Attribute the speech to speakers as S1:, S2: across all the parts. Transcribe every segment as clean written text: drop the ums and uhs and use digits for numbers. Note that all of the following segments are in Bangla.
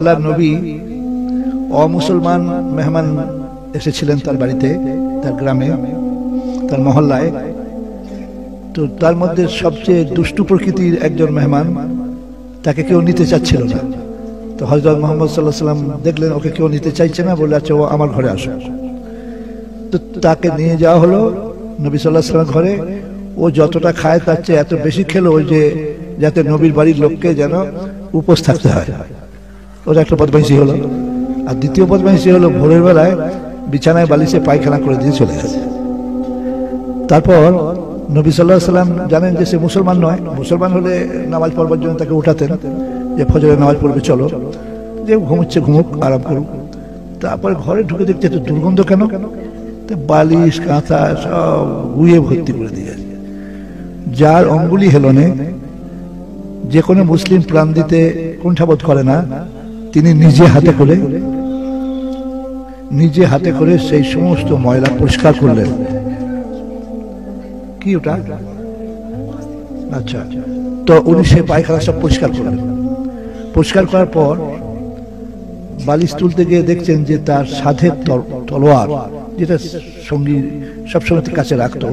S1: আল্লাহর নবী অমুসলমান মেহমান এসেছিলেন তার বাড়িতে, তার গ্রামে, তার মহল্লায়। তো তার মধ্যে সবচেয়ে দুষ্টু প্রকৃতির একজন মেহমান, তাকে কেউ নিতে চাচ্ছিল না। তো হযরত মুহাম্মদ সাল্লাল্লাহু আলাইহি ওয়াসাল্লাম দেখলেন ওকে কেউ নিতে চাইছে না, বলে আচ্ছা ও আমার ঘরে আসো। তো তাকে নিয়ে যাওয়া হলো নবী সাল্লাল্লাহু আলাইহি ওয়াসাল্লাম ঘরে। ও যতটা খায় তার চেয়ে এত বেশি খেলো যে যাতে নবীর বাড়ির লোককে যেন উপোস থাকতে হয়। ওটা একটা বদমাইশি হলো। আর দ্বিতীয় বদমাইশি হলো ভোরের বেলায় বিছানায় বালিশে পায়খানা করে দিয়ে চলে গেছে। তারপর নবী সাল্লাল্লাহু আলাইহি ওয়াসাল্লাম জানেন যে সে মুসলমান নয়। মুসলমান হলে নামাজ পড়বার জন্য তাকে উঠাতেন, যে ফজরের নামাজ পড়বে চলো, যে ঘুমোচ্ছে ঘুমুক, আরাম করুক। তারপরে ঘরে ঢুকে দেখছে তো দুর্গন্ধ কেন, বালিশ কাঁথা সব গুয়ে ভর্তি করে দিয়েছে। যার অঙ্গুলি হেলনে যে কোনো মুসলিম প্রাণ দিতে কুণ্ঠাবোধ করে না, তিনি নিজে হাতে করে সেই সমস্ত ময়লা পরিষ্কার করলেন। কি ওটা? আচ্ছা, তো উনি সেই পায়খানা সব পরিষ্কার করলেন। পরিষ্কার করার পর বালিশ তুলতে গিয়ে দেখছেন যে তার সাধের তলোয়ার, যেটা সঙ্গী সবসময় কাছে রাখতো,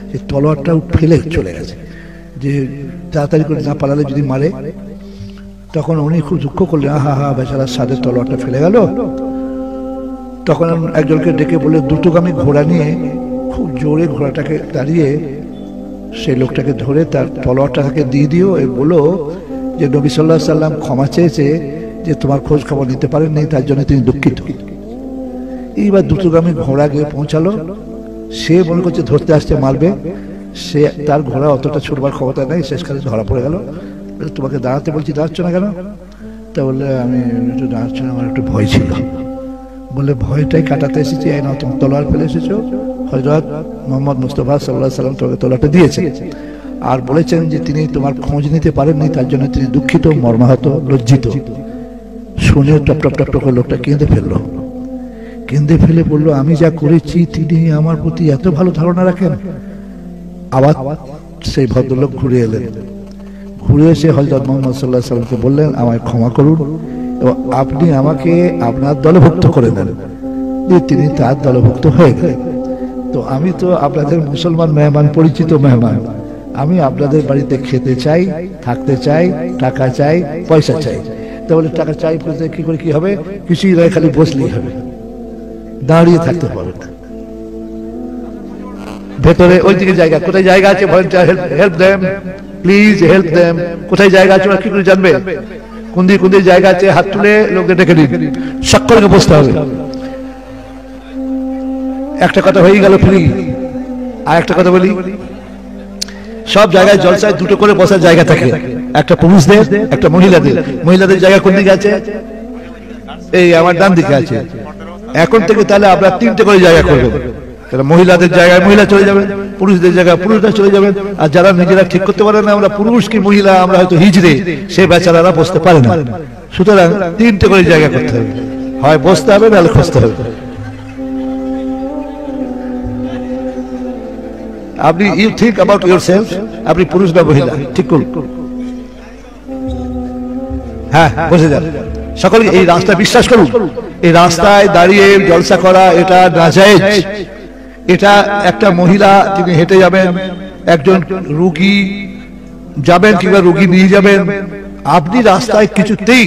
S1: সেই তলোয়ারটাও ফেলে চলে গেছে, যে তাড়াতাড়ি করে না পালালে যদি মারে। তখন উনি খুব দুঃখ করলেন, আহা হা বেচারা সাধের তলোয়ারটা ফেলে গেল। তখন একজনকে ডেকে বলে দ্রুতগামী ঘোড়া নিয়ে খুব জোরে ঘোড়াটাকে দাঁড়িয়ে সেই লোকটাকে ধরে তার তলোয়ারটা তাকে দিয়ে দিও, এ বলো যে নবী সাল্লাল্লাহু আলাইহি ওয়াসাল্লাম ক্ষমা চেয়েছে যে তোমার খোঁজ খবর নিতে পারেননি, তার জন্য তিনি দুঃখিত। এইবার দ্রুতগামী ঘোড়া গিয়ে পৌঁছালো। সে মনে করছে ধরতে আসছে, মারবে। সে তার ঘোড়া অতটা ছুটবার ক্ষমতা নেই, শেষকালে ধরা পড়ে গেল। তোমাকে দাঁড়াতে বলছি, দাঁড়াচ্ছ না কেন? তা বললে আমি একটু দাঁড়াচ্ছি না, আমার একটু ভয় ছিল। বলে ভয়টাই কাটাতে এসেছি, এই নাও তুমি তলোয়ার ফেলে এসেছো। হযরত মুহাম্মদ মুস্তাফা সাল্লাল্লাহু আলাইহি ওয়াসাল্লাম তোমাকে তলোয়ারটা দিয়েছেন আর বলেছেন যে তিনি তোমার খোঁজ নিতে পারেননি, তার জন্য তিনি দুঃখিত, মর্মাহত, লজ্জিত। শুনে টপ টপ টপ টপ করে লোকটা কেঁদে ফেললো। কেঁদে ফেলে বললো, আমি যা করেছি তিনি আমার প্রতি এত ভালো ধারণা রাখেন। আবার সেই ভদ্রলোক ঘুরে এলেন। ঘুরে এসে হযরত মুহাম্মদ সাল্লাল্লাহু আলাইহি ওয়াসাল্লামকে বললেন, আমায় ক্ষমা করুন এবং আপনি আমাকে আপনার দলভুক্ত করে দেন। তিনি তার দলভুক্ত হয়ে গেলেন। তো আমি তো আপনাদের মুসলমান মেহমান, পরিচিত মেহমান, আমি আপনাদের বাড়িতে খেতে চাই, থাকতে চাই, টাকা চাই, পয়সা চাই। তাহলে টাকা চাই বলতে কি করে কি হবে? কিছুই নয়, খালি বসলেই হবে, দাঁড়িয়ে থাকতে পারবে না। ভেতরে ওইদিকে জায়গা, কোথায় জায়গা আছে? Volunteer, help them please, help them. কোথায় জায়গা আছে ওরা কি করে জানবে? কোন দিকে জায়গা আছে? হাত তুলে লোকদের ডেকে দিন, সকলকে বসতে হবে। একটা কথা হয়ে গেল ফ্রি। আর একটা কথা বলি, সব জায়গায় জলসায় দুটো করে বসার জায়গা থাকে, একটা পুরুষদের, একটা মহিলাদের। মহিলাদের জায়গা কোন দিকে আছে? এই আমার ডান দিকে আছে। এখন থেকে তাহলে আপনারা তিনটে করে জায়গা করবেন। মহিলাদের জায়গায় মহিলা চলে যাবেন, পুরুষদের জায়গায় পুরুষরা চলে যাবেন। আর যারা নিজেরা ঠিক করতে পারে না, আমরা পুরুষ কি মহিলা, আমরা হয়তো হিজড়ে, সে বেচারারা বসতে পারে না। সুতরাং তিনটে করে জায়গা করতে হবে, হয় বসতে হবে নাহলে খুঁজতে হবে। আপনি ইউ থিঙ্ক অ্যাবাউট ইয়োরসেলফ, আপনি পুরুষ না মহিলা ঠিক করুন। হ্যাঁ, বসে যান। সকলকে এই রাস্তা বিশ্বাস করুন, এই রাস্তায় দাঁড়িয়ে জলসা করা এটা নাজায়েজ। এটা একটা মহিলা তিনি হেঁটে যাবেন, একজন রোগী যাবেন কিংবা রোগী নিয়ে যাবেন, আপনি রাস্তায় কিছুতেই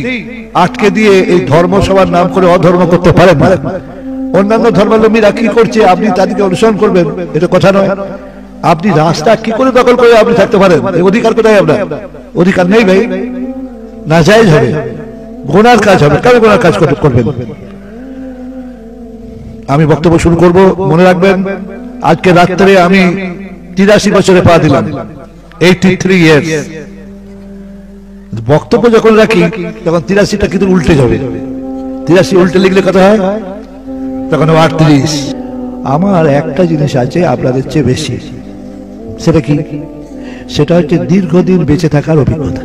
S1: আটকে দিয়ে এই ধর্মসভার নাম করে অধর্ম করতে পারেন না। অন্যান্য ধর্মাবলম্বীরা কি করছে আপনি তাদেরকে অনুসরণ করবেন, এটা কথা নয়। আপনি রাস্তা কি করে দখল করে আপনি থাকতে পারেন? এই অধিকার কোথায়? আপনার অধিকার নেই ভাই, নাজায়েজ হবে, গুনার কাজ হবে। কেন গুনার কাজ করবেন? আমি বক্তব্য শুরু করব। মনে রাখবেন, আজকে রাত্রে আমি 83 বছরে পা দিলাম, 83 ইয়ার্স। বক্তব্য যখন রাখি তখন 83টা কিন্তু উল্টে যাবে। 83 উল্টে লিখলে কথা হয়, তখন 38। আমার একটা জিনিস আছে আপনাদের চেয়ে বেশি, সেটা কি? সেটা হচ্ছে দীর্ঘদিন বেঁচে থাকার অভিজ্ঞতা,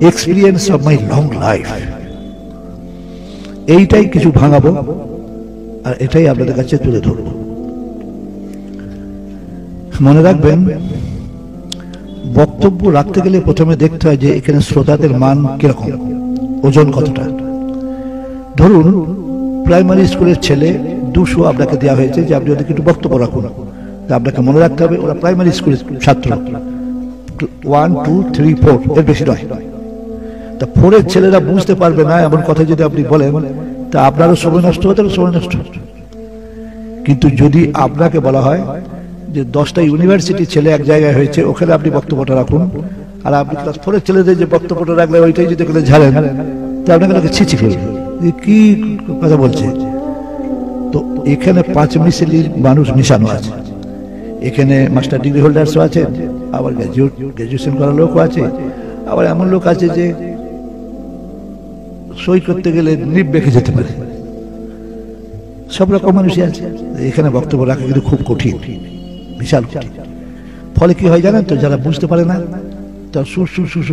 S1: experience of my long life. এইটাই কিছু ভাঙাবো আর এটাই আপনাদের কাছে তুলে ধরব। মনে রাখবেন, বক্তব্য রাখতে গেলে প্রথমে দেখতে হয় যে এখানে শ্রোতাদের মান কিরকম। ওজন কতটা। ধরুন প্রাইমারি স্কুলের ছেলে 200 আপনাকে দেওয়া হয়েছে যে আপনি ওদেরকে একটু বক্তব্য রাখুন। আপনাকে মনে রাখতে হবে ওরা প্রাইমারি স্কুলের ছাত্র, 1, 2, 3, 4 এর বেশি নয়। তা 4 এর ছেলেরা বুঝতে পারবে না এমন কথা যদি আপনি বলেন, তা আপনারও সময় নষ্ট হতে হবে, সময় নষ্ট হতে। কিন্তু যদি আপনাকে বলা হয় যে 10টা ইউনিভার্সিটি ছেলে এক জায়গায় হয়েছে, ওখানে আপনি বক্তব্যটা রাখুন, আর আপনি ক্লাস 4 এর ছেলেদের যে বক্তব্যটা রাখলে ওইটাই যদি ওখানে ঝাড়েন, তা আপনাকে ছিচি খেয়ে কি কথা বলছে। তো এখানে 5 মিশালির মানুষ মিশানো আছে। এখানে মাস্টার ডিগ্রি হোল্ডার্সও আছে, আবার গ্রাজুয়েশন করা লোকও আছে, আবার এমন লোক আছে যে সই করতে গেলে নিব বেঁকে যেতে পারে। সব রকম মানুষই আছে। এখানে বক্তব্য রাখা কিন্তু খুব কঠিন, বিশাল কঠিন। ফলে কি হয় জানেন তো, যারা বুঝতে পারে না তারা সুর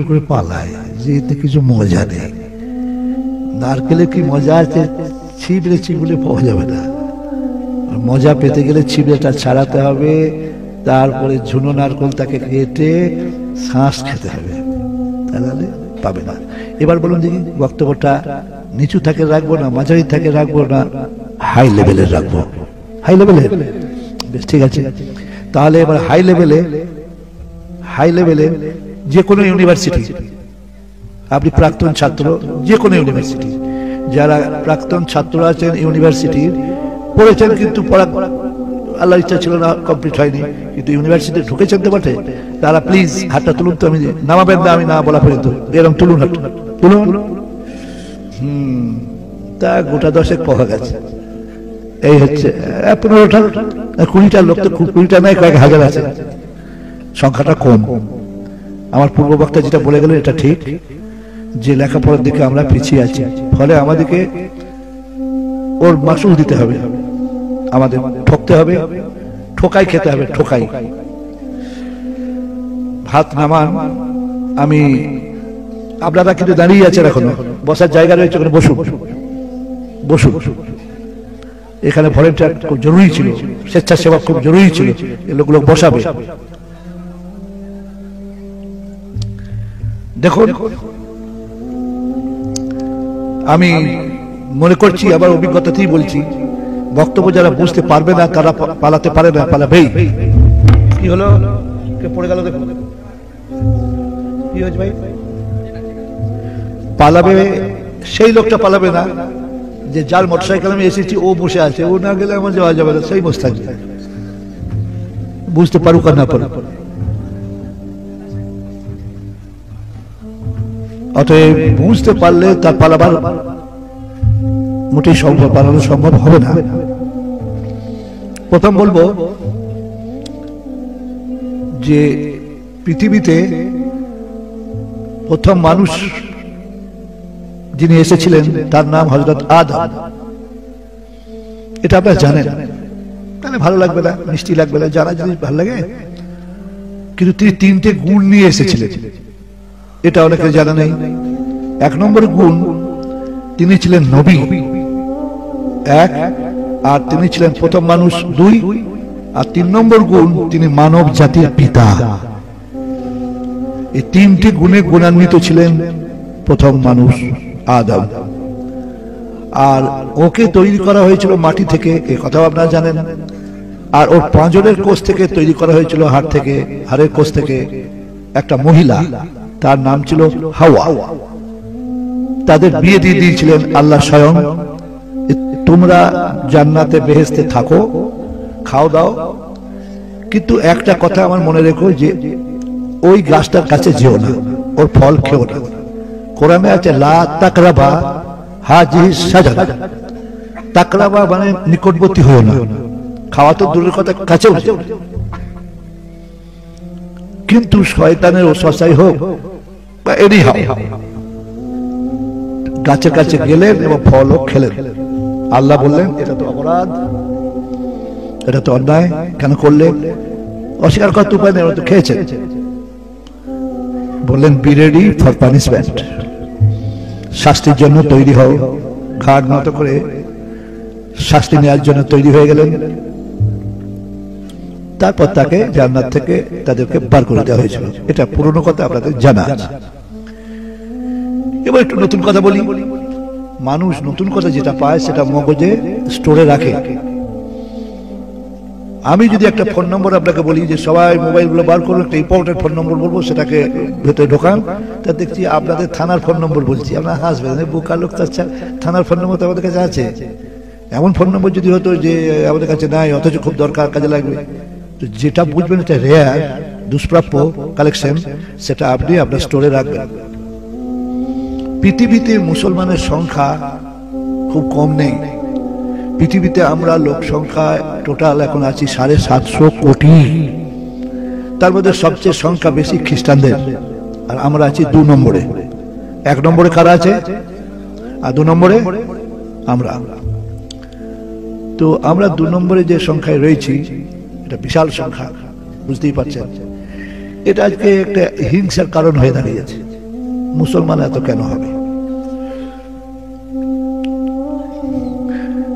S1: করে পালায় যে এতে কিছু মজা নেই। নারকেলে কি মজা আছে, ছিবলে পাওয়া যাবে না। মজা পেতে গেলে ছিবড়েটা ছাড়াতে হবে, তারপরে ঝুনো নারকেলটাকে কেটে শ্বাস খেতে হবে, তাহলে পাবে না। এবার বলুন দেখি, বক্তব্যটা নিচু থাকে রাখবো না মাঝারি থাকে রাখবো না হাই লেভেলের রাখবো? হাই লেভেলের, বেশ ঠিক আছে। তাহলে এবার হাই লেভেলে যে কোনো ইউনিভার্সিটি, আপনি প্রাক্তন ছাত্র, যে কোনো ইউনিভার্সিটি, যারা প্রাক্তন ছাত্র আছেন ইউনিভার্সিটির, পড়েছেন কিন্তু পড়া আল্লাহর ইচ্ছা ছিল না, কমপ্লিট হয়নি, কিন্তু ইউনিভার্সিটি ঢুকেছেন তো বটে, তারা প্লিজ হাতটা তুলুন তো। আমি নামাবেন না, আমি না বলা পর্যন্ত এরকম তুলুন, হাতটা তুলুন। তা গোটা 10 পাওয়া গেছে। এই হচ্ছে 15টা 20টা লোক, তো 20টা নয়, কয়েক হাজার আছে, সংখ্যাটা কম। আমার পূর্ববক্তা যেটা বলে গেলেন এটা ঠিক, যে লেখাপড়ার দিকে আমরা পিছিয়ে আছি, ফলে আমাদেরকে ওর মাসুল দিতে হবে, আমাদের ঠকতে হবে, ঠোকাই খেতে হবে, ঠোকাই। হাত নামান, আমি আপনারা কিন্তু দাঁড়িয়ে আছেন, এখনো বসার জায়গা রয়েছে, ওখানে বসুন বসুন। এখানে ভলেন্টিয়ার খুব জরুরি ছিল, স্বেচ্ছাসেবক খুব জরুরি ছিল, এই লোকগুলো বসাবে। দেখুন, আমি মনে করছি, আবার অভিজ্ঞতাতেই বলছি, বক্তব্য যারা বুঝতে পারবে না তারা পালাতে পারে না, পালাবেই। কি হলো, কে পড়ে গেল, দেখুন কি হয়েছে ভাই। পালাবে সেই লোকটা, পালাবে না যে যার মোটরসাইকেল আমি এসেছি ও বসে আছে, ও না গেলে আমার যাওয়া যাবে না, সেই বসে থাকবে, বুঝতে পারুক আর না পারুক। অতএব বুঝতে পারলে তার পালাবার মোটেই সম্ভব, পালানো সম্ভব হবে না। প্রথম বলবো যে পৃথিবীতে প্রথম মানুষ যিনি এসেছিলেন তার নাম হযরত আদম। এটা আপনারা জানেন, তাহলে ভালো লাগবে না, মিষ্টি লাগবে না, জানা জিনিস ভালো লাগে। কিন্তু তিনি 3টে গুণ নিয়ে এসেছিলেন, এটা অনেকে জানা নেই। 1 নম্বর গুণ, তিনি ছিলেন নবী 1, আর তিনি ছিলেন প্রথম মানুষ 2, আর 3 নম্বর গুণ, তিনি মানব জাতির পিতা। এই 3টি গুণে গুণান্বিত ছিলেন প্রথম মানুষ আদম। আর ওকে তৈরি করা হয়েছিল মাটি থেকে, এই কথাও আপনারা জানেন। আর ওর পাঁজরের কোষ থেকে তৈরি করা হয়েছিল, হাড়ের কোষ থেকে একটা মহিলা, তার নাম ছিল হাওয়া। তাদের বিয়ে দিয়ে দিয়েছিলেন আল্লাহ স্বয়ং, তোমরা জান্নাতে বেহেশতে থাকো, খাও দাও, কিন্তু একটা কথা আমার মনে রেখো, যে ওই গাছটার কাছে যেও না, ওর ফল খেও না। কোরআনে আছে লা তাকরাবা হাজিহি শাজারা, তাকরাবা মানে নিকটবর্তী হও না, খাওয়া তো দূরের কথা, কাছেও যেও না। কিন্তু শয়তানের ওসওয়াসাই হোক বা এরই হোক, গাছের কাছে গেলেন এবং ফলও খেলেন। আল্লাহ বললেন এটা তো অপরাধ, এটা তো অন্যায়, কেন করলেন? অস্বীকার করতে উপায় নেই, তো খেয়েছেন। বললেন বি রেডি ফর পানিশমেন্ট, শাস্তির জন্য তৈরি হও। ঘাড় নত করে শাস্তি নেওয়ার জন্য তৈরি হয়ে গেলেন। তারপর তাকে জান্নাত থেকে তাদেরকে বার করে দেওয়া হয়েছিল। এটা পুরনো কথা, আপনাদের জানা আছে। এবার একটু নতুন কথা বলি। মানুষ নতুন কথা যেটা পায় সেটা মগজে স্টোরে রাখে। আমি যদি একটা ফোন নম্বর আপনাকে বলি যে সবাই মোবাইলগুলো বার করুন, একটা ইম্পর্টেন্ট ফোন নম্বর বলবো, সেটাকে ভেতরে ঢোকান, তা দেখছি আপনাদের থানার ফোন নম্বর বলছি, আপনার হাসবেন, বোকা লোক তো। আচ্ছা, থানার ফোন নম্বর তো আমাদের কাছে আছে। এমন ফোন নম্বর যদি হতো যে আমাদের কাছে নাই, অথচ খুব দরকার, কাজে লাগবে, তো যেটা বুঝবেন এটা রেয়ার, দুষ্প্রাপ্য কালেকশন, সেটা আপনি আপনার স্টোরে রাখবেন। পৃথিবীতে মুসলমানের সংখ্যা খুব কম নেই। পৃথিবীতে আমরা লোক সংখ্যা টোটাল এখন আছি 750 কোটি। তার মধ্যে সবচেয়ে সংখ্যা বেশি খ্রিস্টানদের, আর আমরা আছি 2 নম্বরে। 1 নম্বরে কারা আছে আর 2 নম্বরে আমরা। তো আমরা 2 নম্বরে যে সংখ্যায় রয়েছি, এটা বিশাল সংখ্যা, বুঝতেই পারছেন। এটা আজকে একটা হিংসার কারণ হয়ে দাঁড়িয়েছে। মুসলমান এত কেন হবে?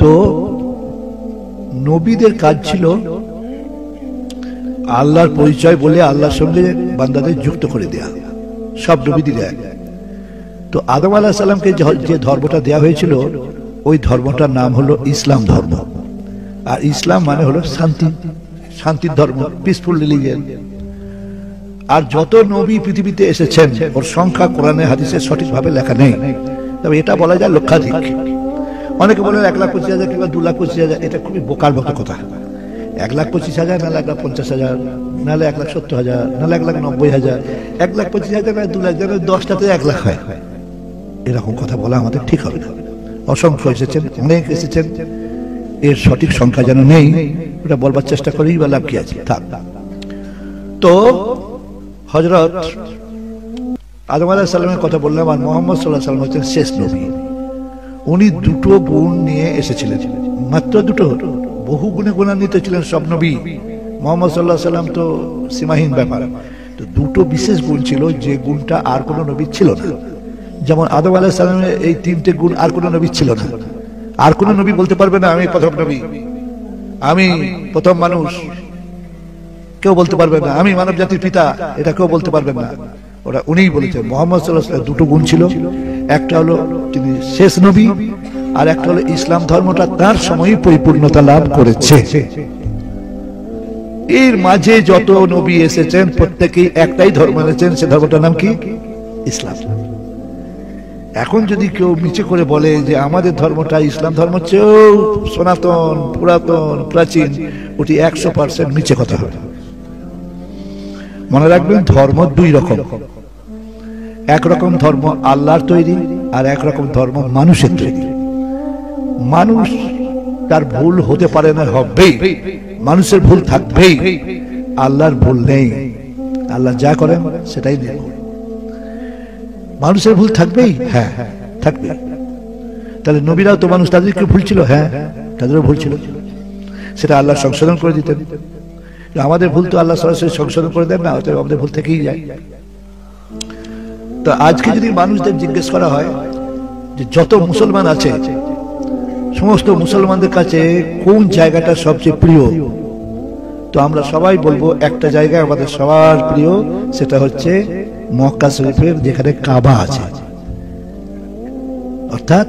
S1: তো নবীদের কাজ ছিল আল্লাহর পরিচয় বলে আল্লাহর সঙ্গে বান্দাদের যুক্ত করে দেয়া। সব নবীদের এক। তো আদম আলাইহিস সালামকে যে ধর্মটা দেয়া হয়েছিল, ওই ধর্মটার নাম হলো ইসলাম ধর্ম। আর ইসলাম মানে হলো শান্তি, শান্তির ধর্ম, পিসফুল রিলিজিয়ন। আর যত নবী পৃথিবীতে এসেছেন ওর সংখ্যা কোরআনে হাদিসে সঠিকভাবে লেখা নেই, তবে এটা বলা যায় লক্ষাধিক। অনেকে বলেন 1,25,000 কিংবা 2,25,000, এটা খুবই বোকার মতো কথা। 1,25,000 নাহলে 1,50,000, নাহলে 1,70,000, নাহলে 1,90,000, 1,25,000 না 2,00,000, 10টাতে 1 লাখ হয়, এরকম কথা বলা আমাদের ঠিক হবে না। অসংখ্য এসেছেন, অনেক এসেছেন, এর সঠিক সংখ্যা যেন নেই, ওটা বলবার চেষ্টা করেই বা লাভ কি আছে, থাক। তো হযরত আদম আলাইহিস সালামের কথা বললাম, আর মুহাম্মদ সাল্লাল্লাহু আলাইহি ওয়াসাল্লাম হচ্ছেন শেষ নবী। উনি 2টো গুণ নিয়ে এসেছিলেন, মাত্র 2টো, বহু গুণে গুণান্বিত ছিলেন সব নবী। মুহাম্মদ সাল্লাল্লাহু আলাইহি ওয়াসাল্লাম তো সীমাহীন ব্যাপার। তো 2টো বিশেষ গুণ ছিল, যে গুণটা আর কোনো নবী ছিল না। যেমন আদম আলাইহিস সালামের এই 3টে গুণ আর কোনো নবী ছিল না। আর কোনো নবী বলতে পারবে না আমি প্রথম নবী, আমি প্রথম মানুষ, কেউ বলতে পারবে না। আমি মানব জাতির পিতা, এটা কেউ বলতে পারবেন না। ওরা উনিই বলেছেন। মুহাম্মদ সাল্লাল্লাহু আলাইহি ওয়াসাল্লাম 2টো গুণ ছিল, একটা হলো তিনি শেষ নবী, আর একটা হলো ইসলাম ধর্মটা তার সময়ই পরিপূর্ণতা লাভ করেছে। এর মাঝে যত নবী এসেছেন প্রত্যেকেই একটাই ধর্ম এনেছেন, সে ধর্মটার নাম কি? ইসলাম। এখন যদি কেউ নিচে করে বলে যে আমাদের ধর্মটা ইসলাম ধর্ম চেয়েও সনাতন, পুরাতন, প্রাচীন, ওটি 100% নিচে কথা হবে। মনে রাখবেন, ধর্ম 2 রকম। একরকম ধর্ম আল্লাহর তৈরি, আর একরকম ধর্ম মানুষের তৈরি। মানুষ তার ভুল হতে পারে না, হবেই, মানুষের ভুল থাকবেই, আল্লাহর ভুল নেই। আল্লাহ যা করেন সেটাই নির্ভুল। মানুষের ভুল থাকবেই, হ্যাঁ থাকবে। তাহলে নবীরাও তো মানুষ, তাদের কি ভুল ছিল? হ্যাঁ, তাদেরও ভুল ছিল, সেটা আল্লাহ সংশোধন করে দিতেন। আমাদের ভুল তো আল্লাহ সরাসরি সংশোধন করে দেন না, অতএব আমাদের ভুল থেকেই যায়। তো আজকে যদি মানুষদের জিজ্ঞেস করা হয় যে যত মুসলমান আছে, সমস্ত মুসলমানদের কাছে কোন জায়গাটা সবচেয়ে প্রিয়, তো আমরা সবাই বলবো একটা জায়গা আমাদের সবার প্রিয়, সেটা হচ্ছে মক্কা শরীফের যেখানে কাবা আছে। অর্থাৎ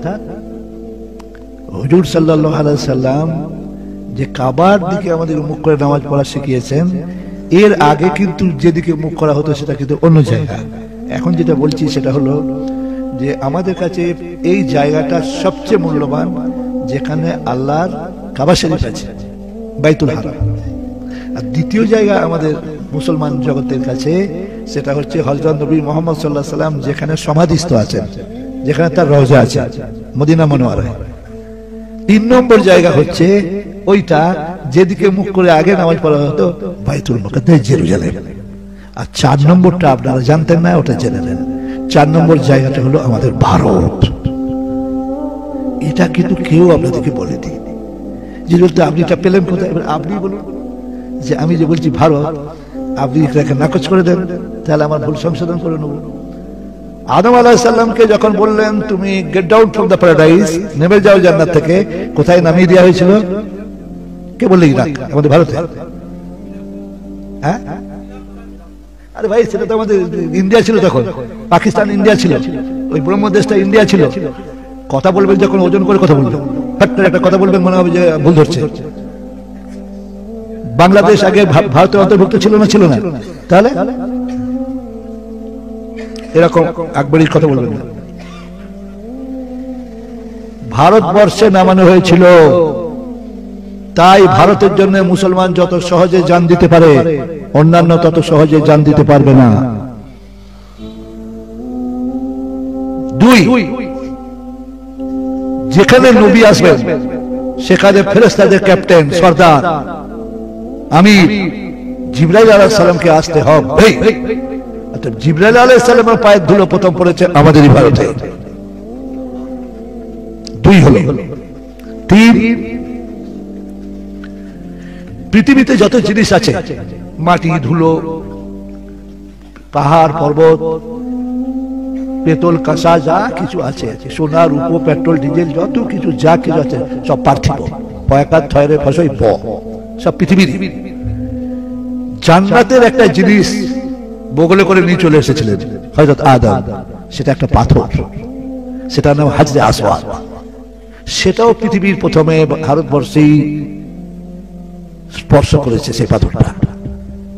S1: হুজুর সাল্লাল্লাহু আলাইহি সাল্লাম যে কাবার দিকে আমাদের মুখ করে নামাজ পড়া শিখিয়েছেন, এর আগে কিন্তু যেদিকে মুখ করা হতো সেটা কিন্তু অন্য জায়গা। এখন যেটা বলছি সেটা হলো যে আমাদের কাছে এই জায়গাটা সবচেয়ে মূল্যবান, যেখানে আল্লাহর কাবা শরীফ আছে, বাইতুল হারাম। আর দ্বিতীয় জায়গা আমাদের মুসলমান জগতের কাছে সেটা হচ্ছে হযরত নবী মুহাম্মদ সাল্লাল্লাহু আলাইহি সাল্লাম যেখানে সমাধিস্থ আছেন, যেখানে তার রওজা আছে মদিনা মুনাওয়ারায়। 3 নম্বর জায়গা হচ্ছে ওইটা যেদিকে মুখ করে আগে নামাজ পড়া হতো, বাইতুল মুকাদ্দাস, জেরুজালেম। আর 4 নম্বরটা আপনারা জানতেন না, ওটা জেনে নেন। 4 নম্বর জায়গাটা হলো আমাদের ভারত। এটা কিন্তু কেউ আপনাদেরকে বলেনি। যে বলতে আপনি এটা পেলেন কোথায়? এবার আপনি বলুন যে আমি যে বলছি ভারত, আপনি এটাকে নাকচ করে দেন, তাহলে আমার ভুল সংশোধন করে নেব। আদম আলাইহিস সালামকে যখন বললেন তুমি get down from the paradise, নেমে যাও জান্নাত থেকে, কোথায় নামিয়ে দেওয়া হয়েছিল? কে বললে? ইরাক, আমাদের ভারতে। হ্যাঁ, আরে ভাই, সেটা তো আমাদের ইন্ডিয়া ছিল তখন, পাকিস্তান ইন্ডিয়া ছিল। ওই ব্রহ্মদেশটা ইন্ডিয়া ছিল। কথা বলবেন যখন ওজন করে কথা বলবেন, ফট করে একটা কথা বলবেন মনে হবে যে ভুল ধরছে। বাংলাদেশ আগে ভারতের অন্তর্ভুক্ত ছিল না? ছিল না। তাহলে এরকম আকবরীর কথা বলবেন না। ভারতবর্ষে নামানো হয়েছিল, তাই ভারতের জন্য মুসলমান যত সহজে জান দিতে পারে, অন্যান্য তত সহজে জান দিতে পারবে না। দুই, যেখানে নবী আসবেন সেখানে ফেরেশতাদের ক্যাপ্টেন, সর্দার, আমির জিবরাইল আলাইহিস সালামকে আসতে হবে। জিবরাইল আলাইহিস সালামের পায়ের ধুলো প্রথম পড়েছে আমাদেরই ভারতে। দুই হলো। তিন, পৃথিবীতে যত জিনিস আছে, মাটি, ধুলো, পাহাড়, পর্বত, পেতল, কাঁসা, যা কিছু আছে, সোনা, রূপো, পেট্রোল, ডিজেল, যত কিছু যা কিছু আছে সব পার্থিব। পয়াকার থয়রে ফসই প, সব পৃথিবীর। জান্নাতের একটা জিনিস বগলে করে নিয়ে চলে এসেছিলেন হযরত আদম, সেটা একটা পাথর, সেটার নাম হাজরে আসওয়াদ। সেটাও পৃথিবীর প্রথমে ভারতবর্ষেই স্পর্শ করেছে সেই পাথরটা,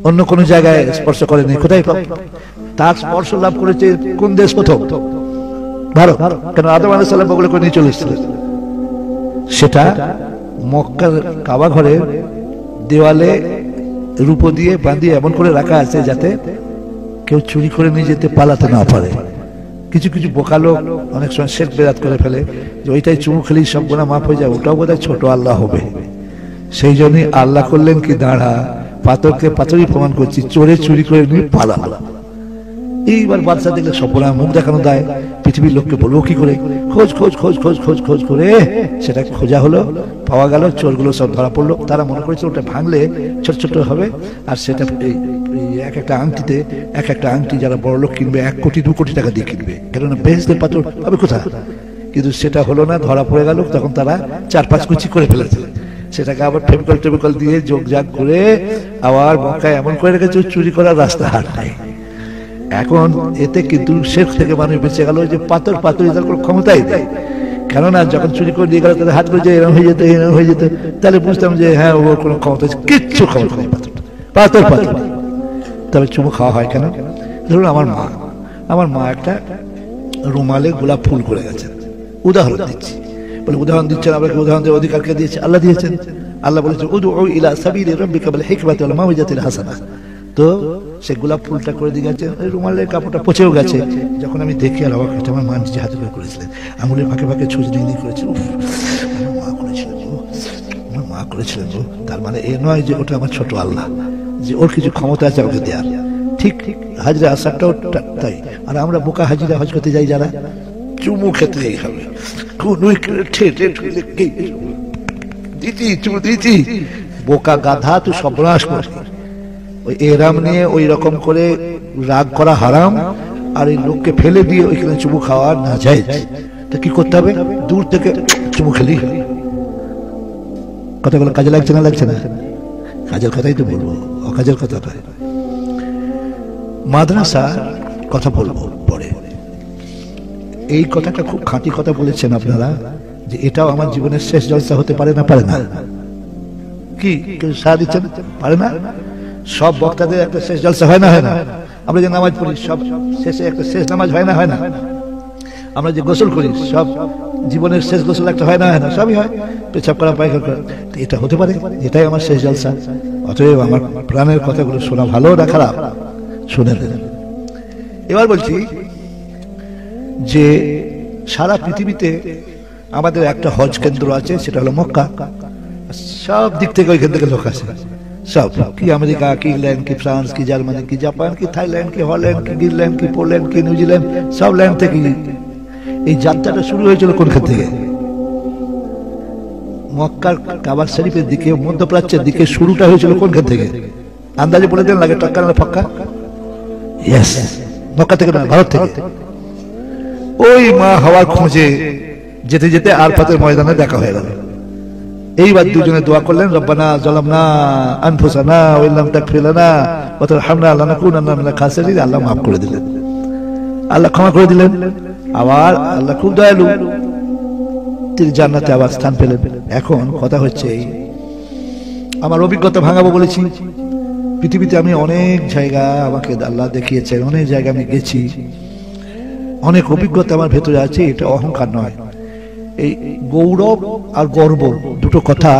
S1: অন্য কোন জায়গায় স্পর্শ করেনি। কোথায় তার স্পর্শ লাভ করেছে কোন দেশ? প্রথম ভারত। কেন? আদম আলাইহিস সালাম বগলে করে নিয়ে চলে এসেছিলেন। সেটা মক্কার কাবা ঘরের দেওয়ালে রূপো দিয়ে বাঁধিয়ে এমন করে রাখা আছে যাতে কেউ চুরি করে নিয়ে যেতে, পালাতে না পারে। কিছু কিছু বোকা লোক অনেক সময় শেখ বেরাত করে ফেলে যে ওইটাই চুমু খেলেই সব গুনাহ মাফ হয়ে যায়, ওটাও বোধহয় ছোট আল্লাহ হবে। সেই জন্যই আল্লাহ করলেন কি, দাঁড়া, পাথরকে পাথরই প্রমাণ করছি, চোরে চুরি করে নিয়ে পালালো। এইবার বাদশা দেখলে সপনা মুখ দেখানো দেয়, পৃথিবীর লোককে বলবো কি করে? খোঁজ খোঁজ খোঁজ খোঁজ খোঁজ খোঁজ করে সেটা খোঁজা হলো, পাওয়া গেল, চোরগুলো সব ধরা পড়লো। তারা মনে করেছে ওটা ভাঙলে ছোট ছোট হবে, আর সেটা এক একটা আংটিতে, এক একটা আংটি যারা বড় লোক কিনবে 1 কোটি 2 কোটি টাকা দিয়ে কিনবে, কেননা বেহেশতের পাথর হবে কোথায়? কিন্তু সেটা হলো না, ধরা পড়ে গেল। তখন তারা 4-5 কুচি করে ফেলেছে, সেটাকে আবার ফেভিকল দিয়ে যোগ জাগ করে আবার মক্কায় এমন করে রেখেছে চুরি করার রাস্তা হার নাই। এখন এতে কিন্তু শেখ থেকে মানুষ বেঁচে গেল যে পাথর তার কোনো ক্ষমতাই নেই। কেননা যখন চুরি করে দিয়ে গেল তাদের হাত করে যে এরকম হয়ে যেত, এরকম হয়ে যেত, তাহলে বুঝতাম যে হ্যাঁ, ওর কোনো ক্ষমতা, কিচ্ছু ক্ষমতা নেই পাথর। তবে চুমু খাওয়া হয় কেন? ধরুন আমার মা একটা রুমালে গোলাপ ফুল করে গেছেন, উদাহরণ দিচ্ছি। বলে উদাহরণ দিচ্ছেন, আপনাকে উদাহরণ দেওয়ার অধিকার কে দিয়েছে? আল্লাহ দিয়েছেন। আল্লাহ বলেছেন উদউ ইলা সাবিলি রাব্বিকা বিল হিকমাতি ওয়াল মাউইজাতিল হাসানাহ। তো সে গোলাপ ফুলটা করে দিয়ে গেছে, রুমালের কাপড়টা পচেও গেছে। যখন আমি দেখি আর অবাক, এটা আমার মা নিজে হাতে করে করেছিলেন, আঙুলের ফাঁকে ফাঁকে ছুঁচ দিয়ে করেছেন। আমার মা করেছিলেন। তার মানে এ নয় যে ওটা আমার ছোট আল্লাহ, যে ওর কিছু ক্ষমতা আছে আমাকে দেওয়ার। ঠিক হাজরা আসারটাও তাই। আর আমরা বোকা হাজিরা হজ করতে যাই যারা, চুমু খেতেই হবে, বোকা গাধা, তুই সর্বনাশ করিস। ওই এরাম নিয়ে ওই রকম করে রাগ করা হারাম, আর এই লোককে ফেলে দিয়ে ওইখানে চুমু খাওয়া না যায়। তা কি করতে হবে? দূর থেকে চুমু খেলি। কথাগুলো কাজে লাগছে না? লাগছে না? কাজের কথাই তো বলবো, অকাজের কথা নয়। মাদ্রাসা কথা বলবো পরে। এই কথাটা খুব খাঁটি কথা বলেছেন আপনারা, যে এটাও আমার জীবনের শেষ জলসা হতে পারে না? পারে না? কি কেউ সাড়া দিচ্ছেন? পারে না? সব বক্তাদের একটা শেষ জলসা হয় না? হয় না? আমরা যে নামাজ পড়ি সব শেষে একটা শেষ নামাজ হয় না? হয় না? আমরা যে গোসল করি সব জীবনের শেষ গোসল একটা হয় না? হয় না? সবই হয়, পেছাব করা, পায়খানা করা। এটা হতে পারে এটাই আমার শেষ জলসা? অতএব আমার প্রাণের কথাগুলো শোনা ভালো না খারাপ, শুনে দেন। এবার বলছি যে সারা পৃথিবীতে আমাদের একটা হজ কেন্দ্র আছে, সেটা হলো মক্কা। সব দিক থেকে ওইখান থেকে লোক আসে, সব, কি আমেরিকা, কি ইংল্যান্ড, কি ফ্রান্স, কি জার্মানি, কি জাপান, কি থাইল্যান্ড, কি হল্যান্ড, কি গ্রিনল্যান্ড, কি পোল্যান্ড, কি নিউজিল্যান্ড, সব ল্যান্ড থেকে। এই যাত্রাটা শুরু হয়েছিল কোনখান থেকে? মক্কার কাবা শরীফের দিকে, মধ্যপ্রাচ্যের দিকে শুরুটা হয়েছিল কোনখান থেকে? আন্দাজে বলে দেন, লাগে টাক্কা না ফাক্কা? ইয়েস, মক্কা থেকে নয়, ভারত থেকে। ওই মা হওয়ার খোঁজে যেতে যেতে আরফাতের ময়দানে দেখা হয়ে গেল। এইবার দুজনে দোয়া করলেন, রব্বানা যালামনা আনফুসানা ওয়া ইল্লাম তাগফির লানা ওয়া তারহামনা লানাকুনান্না মিনাল খাসিরিন। আল্লাহ মাফ করে দিলেন, আল্লাহ ক্ষমা করে দিলেন। আবার আল্লাহ খুব দয়ালু, তিনি জান্নাতে আবার স্থান পেলেন। এখন কথা হচ্ছে এই, আমার অভিজ্ঞতা ভাঙাবো বলেছি। পৃথিবীতে আমি অনেক জায়গা আমাকে আল্লাহ দেখিয়েছেন, অনেক জায়গা আমি গেছি, অনেক অভিজ্ঞতা আমার ভেতরে আছে। এটা অহংকার নয়। এই গৌরব আর গর্ব দুটো কথা।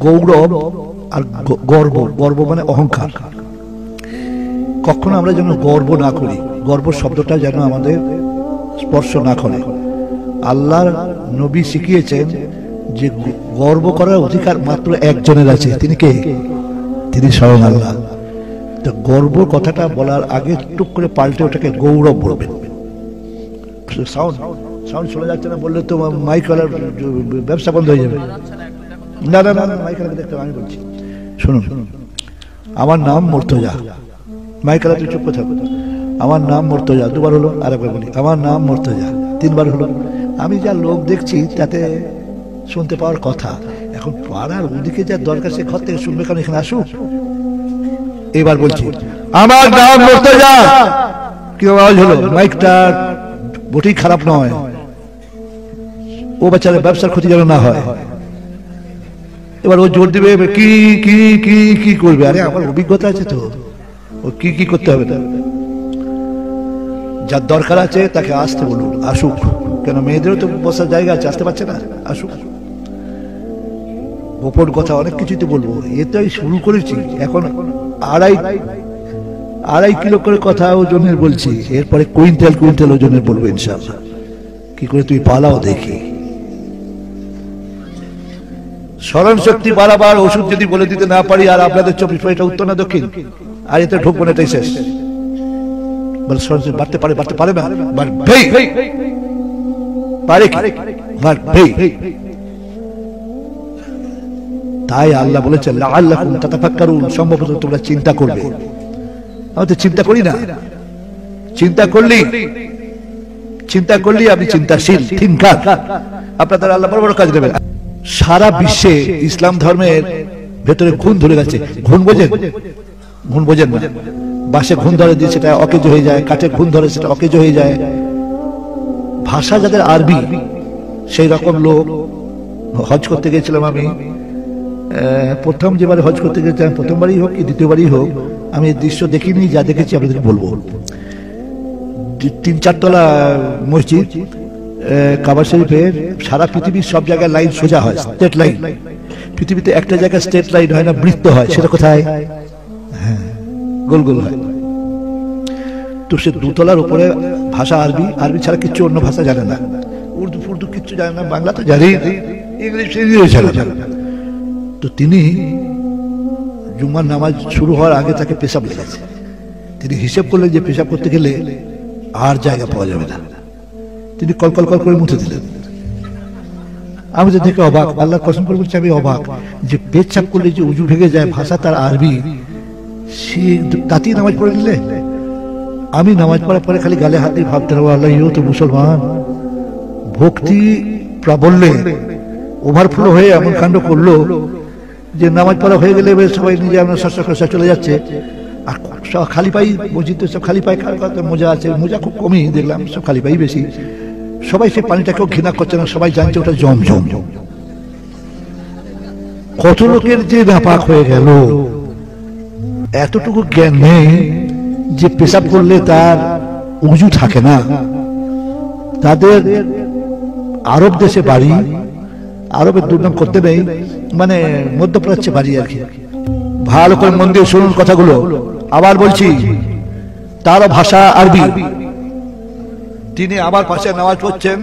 S1: গৌরব আর গর্ব, গর্ব মানে অহংকার। কখনো আমরা যেন গর্ব না করি, গর্ব শব্দটা যেন আমাদের স্পর্শ না করে। আল্লাহর নবী শিখিয়েছেন যে গর্ব করার অধিকার মাত্র একজনের আছে, তিনি কে? তিনি স্বয়ং আল্লাহ। তো গর্ব কথাটা বলার আগে টুক করে পাল্টে ওটাকে গৌরব বলবেন। সাউন্ড সাউন্ড চলে যাচ্ছে না বললে তো মাইকওয়ালার ব্যবসা বন্ধ হয়ে যাবে। না না না, মাইকওয়ালাকে দেখতে আমি বলছি, শুনুন। আমার নাম মুর্তজা। মাইকওয়ালা তুই চুপ কথা। আমার নাম মুর্তজা, দুবার হলো। আর একবার বলি, আমার নাম মুর্তজা, তিনবার হলো। আমি যা লোক দেখছি তাতে শুনতে পাওয়ার কথা। এখন পাড়ার ওদিকে যা দরকার সে ঘর থেকে শুনবে, কারণ এখানে আসুক। এবার বলছি, আমার নাম মুর্তজা। কি আওয়াজ হলো? মাইকটা মোটেই খারাপ নয়, ও বেচারা ব্যবসার ক্ষতি যেন না হয়। এবার ও জোর দিবে, কি কি কি কি করবে? আরে আমার অভিজ্ঞতা আছে তো, ও কি কি করতে হবে না। যার দরকার আছে তাকে আসতে বলুন, আসুক। কেন মেয়েদেরও তো বসার জায়গা আছে, আসতে পারছে না, আসুক। গোপন কথা অনেক কিছুই তো বলবো, এটাই শুরু করেছি। এখন আড়াই কিলো করে কথা ওজনের বলছি, এরপরে কুইন্টাল কুইন্টাল ওজনের বলবো ইনশাআল্লাহ। কি করে তুই পালাও দেখি। স্মরণ শক্তি বাড়াবার ওষুধ যদি বলে দিতে না পারি, আর আপনাদের 24 এটা উত্তর না দক্ষিণ, আর এতে ঢুকবো না, এটাই শেষ। বলে স্মরণ শক্তি বাড়তে পারে, বাড়তে পারে না, পারে কি? তাই আল্লাহ বলেছেন লাআল্লাকুম তাতাফাক্কারুন, সম্ভবত তোমরা চিন্তা করবে। আমি তো চিন্তা করি না। চিন্তা করলি আমি চিন্তাশীল, থিঙ্কার। আপনাদের আল্লাহ বড় বড় কাজ দেবেন। সারা বিশ্বে ইসলাম ধর্মের ভেতরে ঘুণ ধরে গেছে। ঘুণ বোঝেন? ঘুণ বোঝেন না? বাসে ঘুণ ধরে দিয়ে সেটা অকেজ হয়ে যায়, কাঠে ঘুণ ধরে সেটা অকেজ হয়ে যায়। ভাষা যাদের আরবি, সেই রকম লোক। হজ করতে গেছিলাম আমি, প্রথম যেবারে হজ করতে গেছিলাম, প্রথমবারই হোক কি দ্বিতীয়বারই হোক, আমি এই দৃশ্য দেখিনি। যা দেখেছি আপনাদেরকে বলবো। 3-4 তলা মসজিদ, কাবা শরীফের। সারা পৃথিবীর সব জায়গায় লাইন সোজা হয়, স্ট্রেট লাইন। পৃথিবীতে একটা জায়গায় স্ট্রেট লাইন হয় না, বৃত্ত হয়। সেটা কোথায়? হ্যাঁ, গোল গোল হয়। তো সে 2 তলার উপরে ভাষা আরবি, আরবি ছাড়া কিছু অন্য ভাষা জানে না, উর্দু ফুর্দু কিচ্ছু জানে না, বাংলা তো জানি, ইংলিশ জানে না। তো তিনি জুম্মার নামাজ শুরু হওয়ার আগে তাকে পেশাব লেগেছে। তিনি হিসেব করলেন যে পেশাব করতে গেলে আর জায়গা পাওয়া যাবে না। তিনি কল কল কল করে মুছে দিলেন। আমি তো দেখে অবাক, আল্লাহর কসম করে বলছি আমি অবাক, যে পেশাব করলে যে উজু ভেঙে যায়, ভাষা তার আরবি, সে তাতেই নামাজ পড়ে নিলে। আমি নামাজ পড়ার পরে খালি গালে হাত দিয়ে ভাবতে হবে, আল্লাহ ইও তো মুসলমান। ভক্তি প্রাবল্যে ওভারফ্লো হয়ে এমন কাণ্ড করলো যে নামাজ পড়া হয়ে গেলে সবাই নিজে আমরা চলে যাচ্ছে। আর সব খালি পাই, মসজিদে সব খালি পাই, মোজা আছে, মোজা খুব কমই দেখলাম, সব খালি পাই বেশি। সবাই সে পানিটাকেও ঘৃণা করছে না, সবাই জানছে ওটা জমজম। কত লোকের যে নাপাক হয়ে গেল, এতটুকু জ্ঞান নেই যে পেশাব করলে তার উজু থাকে না। তাদের আরব দেশে বাড়ি, আরবের দুর্নাম করতে নেই, মানে মধ্যপ্রাচ্যে বাড়ি আর কি। ভালো করে মন দিয়ে শুনুন কথাগুলো, আবার বলছি। তারও ভাষা আরবি। তিনি আমার পাশে নামাজ পড়ছেন,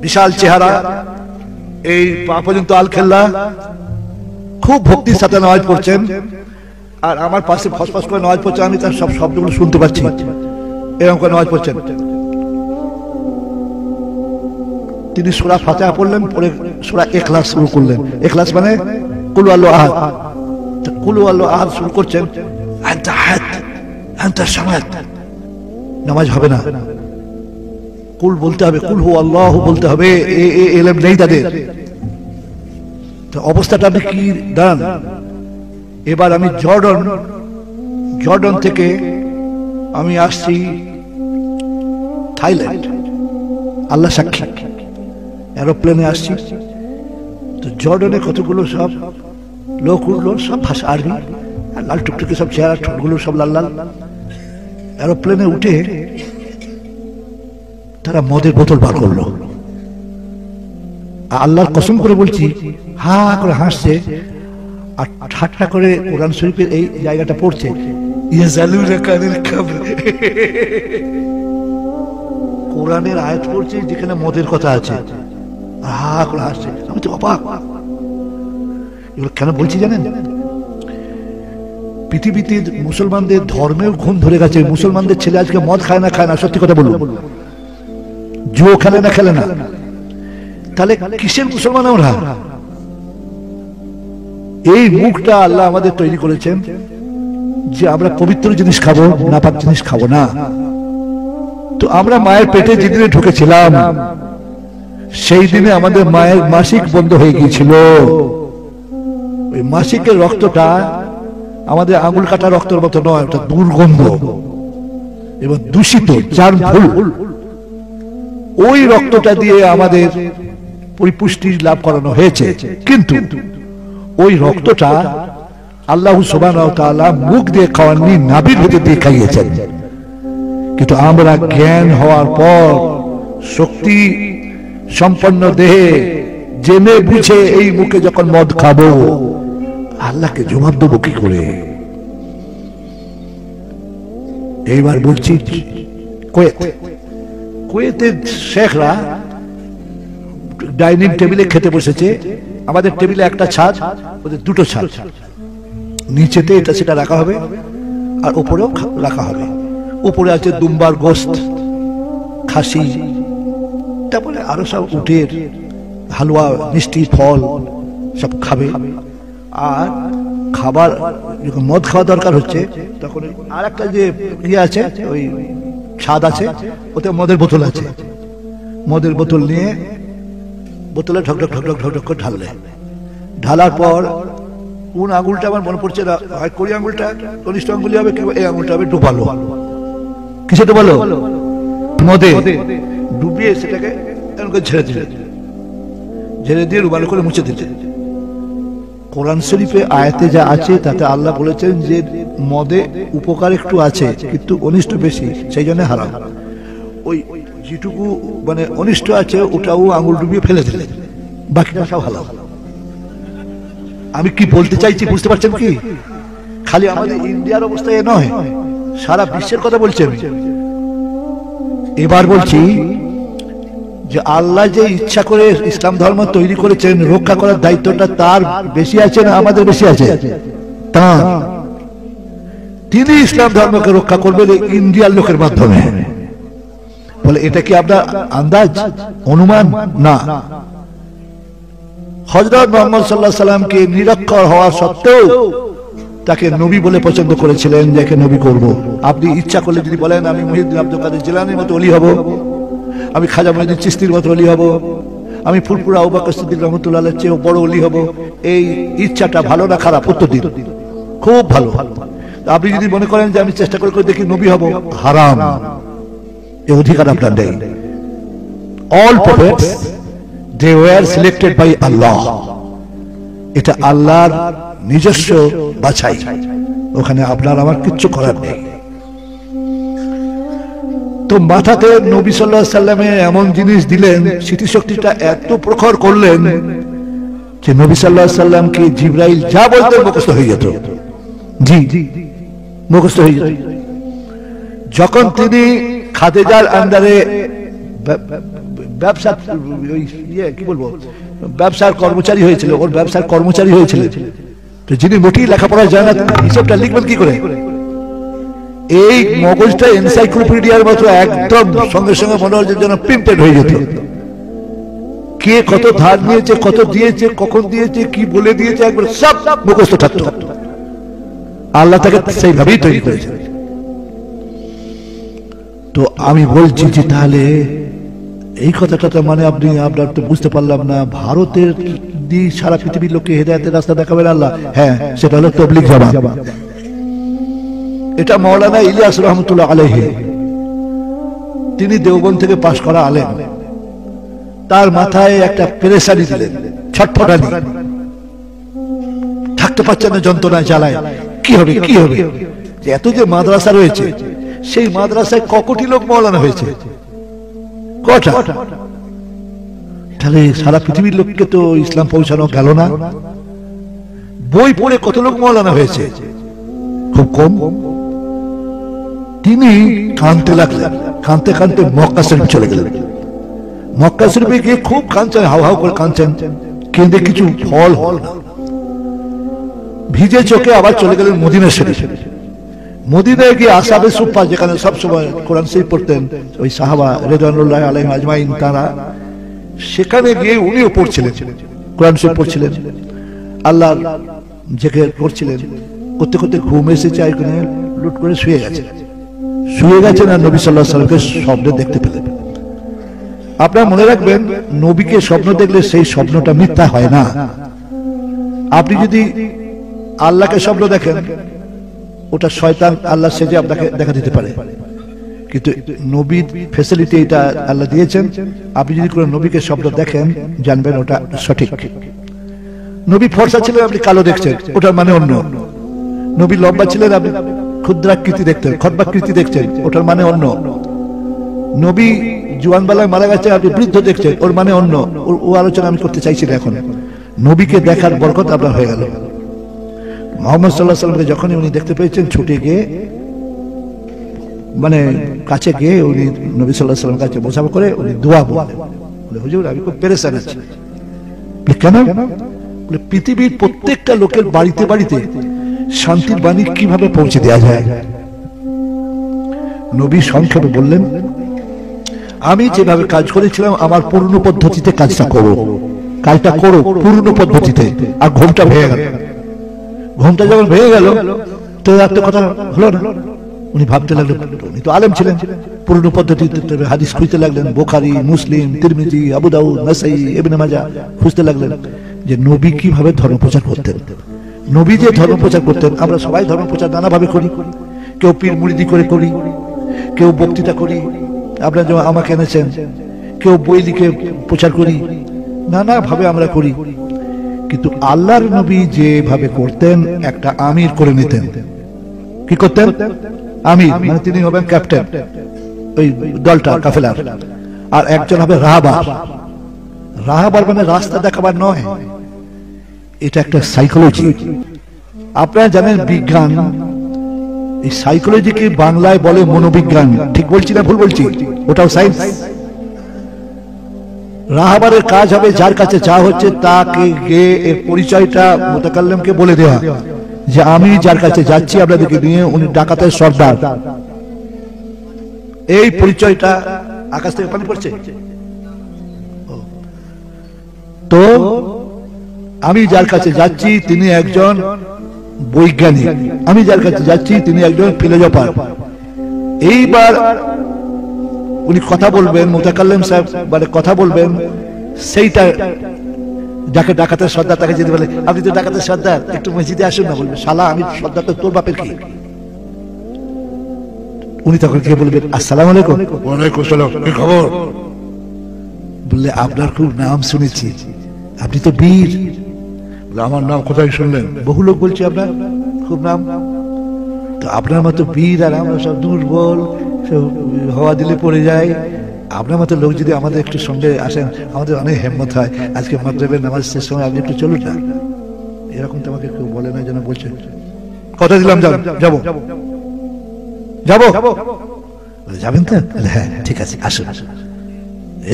S1: বিশাল চেহারা, এই পা পর্যন্ত আল খেল্লা, খুব ভক্তির সাথে নামাজ পড়ছেন। আর আমার পাশে ফসফস করে নামাজ পড়ছেন, আমি তার সব শব্দগুলো শুনতে পাচ্ছি। এরকম করে নামাজ পড়ছেন। তিনি সূরা ফাতিহা পড়লেন, পরে সূরা ইখলাস শুরু করলেন। ইখলাস মানে কুল আল্লাহু আহাদ। কুল আল্লাহু আহাদ শুরু করছেন, আনতা আহাদ আনতা সামাদ। নামাজ হবে না, কুল বলতে হবে, কুল হু আল্লাহু বলতে হবে। এলেম নেই তাদের। তো অবস্থাটা আপনি কি দাঁড়ান। এবার আমি জর্ডন থেকে আমি আসছি থাইল্যান্ড, আল্লাহ সাক্ষী। এরোপ্লেনে আসছি, তো জর্ডানে কতগুলো সব লোক উঠলো, সব ভাষা আরবি, আর লাল টুকটুকে সব চেহারা, ঠোঁটগুলো সব লাল লাল। এরোপ্লেনে উঠে তারা মদের বোতল বার করলো। আল্লাহর কসম করে বলছি, হা করে হাসছে আর ঠাট্টা করে কোরআন শরীফের এই জায়গাটা পড়ছে, কোরআনের আয়াত পড়ছে যেখানে মদের কথা আছে, হা করে হাসছে। আমি তো অবাক, এগুলো কেন বলছি জানেন? পৃথিবীতে মুসলমানদের ধর্মেও ঘুম ধরে গেছে। মুসলমানদের ছেলে আজকে মদ খায় না, সত্যি কথা বলুন, জুয়ো খেলে না, তাহলে কিসের মুসলমান ওরা? এই মুখটা আল্লাহ আমাদের তৈরি করেছেন যে আমরা পবিত্র জিনিস খাবো, নাপাক জিনিস খাবো না। তো আমরা মায়ের পেটে যেদিনে ঢুকেছিলাম সেই দিনে আমাদের মায়ের মাসিক বন্ধ হয়ে গিয়েছিল। ওই মাসিকের রক্তটা আমাদের আঙুল কাটা রক্তের মতো নয়, ওটা দুর্গন্ধ এবং দূষিত, জার্মফুল। ওই রক্তটা দিয়ে আমাদের পরিপুষ্টি লাভ করানো হয়েছে, কিন্তু ওই রক্তটা আল্লাহ সুবহানাহু ওয়া তাআলা মুখ দিয়ে খাওয়াননি, নাভির ভিতর দিয়ে খাইয়েছেন। কিন্তু আমরা জ্ঞান হওয়ার পর শক্তি সম্পন্ন দেহে জেনে বুঝে এই মুখে যখন মদ খাবো, আল্লাহকে জবাব দেবো কি করে? এইবার বলছি, কুয়েতের শেখরা ডাইনিং টেবিলে খেতে বসেছে। আমাদের টেবিলে একটা ছাদ, ওদের দুটো ছাদ, নিচেতে এটা সেটা রাখা হবে আর উপরেও রাখা হবে। উপরে আছে দুম্বার গোস্ত, খাসি, তারপরে আরো সব উটের হালুয়া, মিষ্টি, ফল সব খাবে। আর খাবার যখন মদ খাওয়া দরকার হচ্ছে, তখন আর একটা যে ইয়ে আছে, ওই ছাদ আছে, ওতে মদের বোতল আছে। মদের বোতল নিয়ে বোতলে ঢকঢক ঢকঢক ঢকঢক করে ঢাললে, ঢালার পর কোন আঙুলটা আমার মনে পড়ছে না, হয় কড়ি আঙুলটা কনিষ্ঠ আঙুলি হবে, কিংবা এই আঙুলটা হবে ডুবালো। কিসে ডুবালো? মদে ডুবিয়ে সেটাকে ঝেড়ে দিলে, ঝেড়ে দিয়ে রুমাল করে মুছে দিতে। কোরআন শরীফে আয়াতে যা আছে তাতে আল্লাহ বলেছেন যে মদে উপকার একটু আছে কিন্তু অনিষ্ট বেশি, সেই জন্য হারাম। ওই যেটুকু মানে অনিষ্ট আছে ওটাও আঙুল ডুবিয়ে ফেলে দিলে, বাকিটা সব হালাল। আমি কি বলতে চাইছি বুঝতে পারছেন কি? খালি আমাদের ইন্ডিয়ার অবস্থা এ নয়, সারা বিশ্বের কথা বলছি আমি। এবার বলছি যে আল্লাহ যে ইচ্ছা করে ইসলাম ধর্ম তৈরি করেছেন, রক্ষা করার দায়িত্বটা তার বেশি আছে না আমাদের বেশি আছে? তার। তিনি ইসলাম ধর্মকে রক্ষা করবেন ইন্ডিয়ার লোকের মাধ্যমে। বলে এটা কি আপনার আন্দাজ, অনুমান? না। হযরত মুহাম্মদ সাল্লাল্লাহু আলাইহি সাল্লামকে নিরক্ষর হওয়া সত্ত্বেও তাকে নবী বলে পছন্দ করেছিলেন, যাকে নবী করব। আপনি ইচ্ছা করলে যদি বলেন আমি মুহিউদ্দিন আব্দুল কাদের জিলানীর মতো ওলি হব, আমি খাজা মঈনুদ্দিন চিশতির মতো ওলি হব, আমি ফুরফুরা আবু বকর সিদ্দিক রাহমাতুল্লাহ আলাইহির চেয়ে বড় ওলি হব, এই ইচ্ছাটা ভালো না খারাপ? উত্তর দিন, খুব ভালো। আপনি যদি মনে করেন যে আমি চেষ্টা করে দেখি নবী হব, হারাম, এই অধিকার আপনার নেই। All prophets they were selected by Allah, এটা আল্লাহর নিজস্ব বাছাই, ওখানে আপনার আমার কিচ্ছু করার নেই। তো মাথাতে নবী সাল্লাল্লাহু আলাইহি সাল্লামে এমন জিনিস দিলেন, স্মৃতিশক্তিটা এত প্রখর করলেন যে নবী সাল্লাল্লাহু আলাইহি সাল্লামকে জিবরাইল যা বলতেন মুখস্থ হয়ে যেত। জি মুখস্থ হয়ে যেত। যখন তিনি খাদিজার আন্ডারে ব্যবসা কি বলবো ব্যবসার কর্মচারী হয়েছিল, ওর ব্যবসার কর্মচারী হয়েছিল, তো যিনি মোটেই লেখাপড়া জানেন না, হিসাবটা লিখবেন কি করে? এই মগজটা এনসাইক্লোপিডিয়ার মতো একদম সঙ্গে সঙ্গে মনে হচ্ছে যেন প্রিন্টেড হয়ে যেত। কে কত ধার নিয়েছে, কত দিয়েছে, কখন দিয়েছে, কি বলে দিয়েছে, একবার সব মুখস্থ থাকতো। আল্লাহ তাকে সেইভাবেই তৈরি করেছে। তো আমি বলছি যে তাহলে এই কথাটা মানে আপনি আপনার তো বুঝতে পারলাম না, ভারতের সারা পৃথিবীর লোককে হেদায়েতের রাস্তা দেখাবেন আল্লাহ। হ্যাঁ, সেটা হলো তাবলীগ জামাত। এটা মাওলানা ইলিয়াস রহমতুল্লাহ আলাইহি তিনি দেওবন্দ থেকে পাশ করা আলেম, তার মাথায় একটা পেরেশানি দিলেন, ছটফটানি, থাকতে পারছেন না, যন্ত্রণায় জ্বালায়, কি হবে কি হবে। এত যে মাদ্রাসা রয়েছে, সেই মাদ্রাসায় কটি লোক মৌলানা হয়েছে, কটা? তাহলে সারা পৃথিবীর লোককে তো ইসলাম পৌঁছানো গেল না। বই পড়ে কত লোক মৌলানা হয়েছে? খুব কম। তিনি কাঁদতে লাগলেন, কাঁদতে কাঁদতে মক্কা শরীফ চলে গেলেন। মক্কা শরীফে গিয়ে খুব কাঁদছেন, হাউ হাউ করে কাঁদছেন, কিন্তু কিছু ফল হল না। ভিজে চোখে আবার চলে গেলেন মদিনা শরীফ। মদিনায় গিয়ে আসহাবে সুফফা, যেখানে সবসময় কোরআন শরীফ পড়তেন ওই সাহাবা রিদওয়ানুল্লাহি আলাইহিম আজমাইন, তারা সেখানে গিয়ে উনিও পড়ছিলেন, কোরআন শরীফ পড়ছিলেন, আল্লাহ জিকির করছিলেন। করতে করতে ঘুম এসেছে, এখানে লুট করে শুয়ে গেছেন। আর নবী সাল্লাল্লাহু আলাইহি ওয়াসাল্লামকে স্বপ্নে দেখতে পেলেন। আপনারা মনে রাখবেন, নবীকে স্বপ্ন দেখলে সেই স্বপ্নটা মিথ্যা হয় না। আপনি যদি আল্লাহকে স্বপ্ন দেখেন, ওটা শয়তান আল্লাহ সেজে আপনাকে দেখা দিতে পারে, কিন্তু নবীর ফ্যাসিলিটি এটা আল্লাহ দিয়েছেন। আপনি যদি কোনো নবীকে স্বপ্ন দেখেন, জানবেন ওটা সঠিক। নবী ফর্সা ছিলেন, আপনি কালো দেখছেন, ওটার মানে অন্য। নবী লম্বা ছিলেন, আপনি ক্ষুদ্রাকৃতি দেখতেন, খর্বাকৃতি দেখছেন, ওটার মানে অন্য। নবী জুয়ানবেলায় মারা গেছে, আপনি বৃদ্ধ দেখছেন, ওর মানে অন্য। ও আলোচনা আমি করতে চাইছি না এখন। নবীকে দেখার বরকত আপনার হয়ে গেল। মুহাম্মদ সাল্লাল্লাহু আলাইহি ওয়াসাল্লামকে যখনই উনি দেখতে পেয়েছেন, ছুটে গিয়ে মানে কাছে গিয়ে উনি নবী সাল্লাল্লাহু আলাইহি ওয়াসাল্লামের কাছে মোসাফা করে উনি দোয়া বললেন, বলে হুজুর আমি খুব পেরেশান আছি। কেন? বলে পৃথিবীর প্রত্যেকটা লোকের বাড়িতে বাড়িতে শান্তির বাণী কিভাবে পৌঁছে দেওয়া যায়। নবী সংক্ষেপে বললেন, আমি যেভাবে কাজ করেছিলাম আমার পুরনো পদ্ধতিতে কাজটা করো, কাজটা করো পুরনো পদ্ধতিতে। আর ঘুমটা ভেঙে গেল। ঘুমটা যখন ভেঙে গেল, তো একটা কথা হলো না। উনি ভাবতে লাগলেন, উনি তো আলেম ছিলেন, পুরনো পদ্ধতিতে হাদিস খুঁজতে লাগলেন, বুখারী, মুসলিম, তিরমিজি, আবু দাউদ, নাসাই, ইবনে মাজাহ খুঁজতে লাগলেন যে নবী কিভাবে ধর্ম প্রচার করতেন। নবী যে ধর্ম প্রচার করতেন, আমরা সবাই ধর্ম প্রচার নানাভাবে করি। কেউ পীর মুরিদি করে করি, কেউ বক্তৃতা করি, আপনারা যেমন আমাকে এনেছেন, কেউ বই লিখে প্রচার করি, নানাভাবে আমরা করি। কিন্তু আল্লাহর নবী যেভাবে করতেন, একটা আমির করে নিতেন। কি করতেন? আমির মানে তিনি হবেন ক্যাপ্টেন ওই দলটা, কাফেলার, আর একজন হবে রাহাবার। রাহাবার মানে রাস্তা দেখাবার নয়, এটা একটা সাইকোলজি। আপনারা জানেন বিজ্ঞান, এই সাইকোলজিকে বাংলায় বলে মনোবিজ্ঞান। ঠিক বলছি না ভুল বলছি? ওটাও সায়েন্স। রাহাবারের কাজ হবে যার কাছে যা হচ্ছে তাকে গিয়ে এর পরিচয়টা মুতাকাল্লিমকে বলে দেওয়া, যে আমি যার কাছে যাচ্ছি আপনাদেরকে নিয়ে, উনি ডাকাতের সর্দার। এই পরিচয়টা আকাশ থেকে পানি পড়ছে তো। আমি যার কাছে যাচ্ছি তিনি একজন বৈজ্ঞানিক, আমি যার কাছে যাচ্ছি তিনি একজন ফিলোজফার। এইবার উনি কথা বলবেন, মুতাকাল্লিম সাহেব মানে কথা বলবেন, সেইটা যাকে ডাকাতের সর্দার তাকে যদি বলে আপনি তো ডাকাতের সর্দার, একটু মসজিদে আসুন না, বলবে শালা আমি সর্দার তো তোর বাপের কি। উনি তখন কে বলবেন আসসালামু আলাইকুম। ওয়ালাইকুম আসসালাম, কি খবর? বললে আপনার খুব নাম শুনেছি, আপনি তো বীর। বলে আমার নাম কোথায় শুনলেন? বহু লোক বলছে আপনার খুব নাম। তো আপনার মতো বীর আর আমরা সব দুর্বল, হওয়া দিলে পড়ে যায়। আপনার মতো লোক যদি আমাদের একটু সঙ্গে আসেন, আমাদের অনেক হিম্মত হয়। আজকে মাগরিবের নামাজ শেষ সময় আপনি একটু চলুন না। এরকম তো আমাকে কেউ বলে না, যেন বলছে কথা দিলাম যাবো যাবো। যাবেন তো? হ্যাঁ ঠিক আছে, আসুন।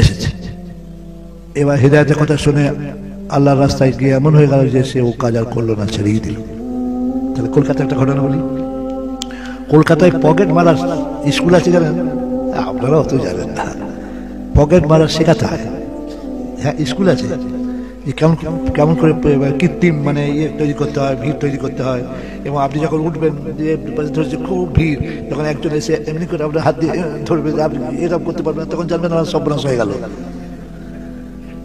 S1: এসেছে। এবার হিদায়াতের কথা শুনে আল্লাহর রাস্তায় গিয়ে এমন হয়ে গেল যে সে ও কাজ আর করলো না, ছেড়েই দিল। তাহলে কলকাতায় একটা ঘটনা বলি। কলকাতায় পকেট মারার স্কুল আছে, জানেন? আপনারা অত জানেন না। পকেট মারা শেখাতে হয়। হ্যাঁ স্কুল আছে, যে কেমন কেমন করে কৃত্রিম মানে ইয়ে তৈরি করতে হয়, ভিড় তৈরি করতে হয়। এবং আপনি যখন উঠবেন, যে ধরছে খুব ভিড়, যখন একজন এসে এমনি করে আপনার হাত দিয়ে ধরবে, আপনি এরকম করতে পারবেন, তখন জানবেন আমার সর্বনাশ হয়ে গেল।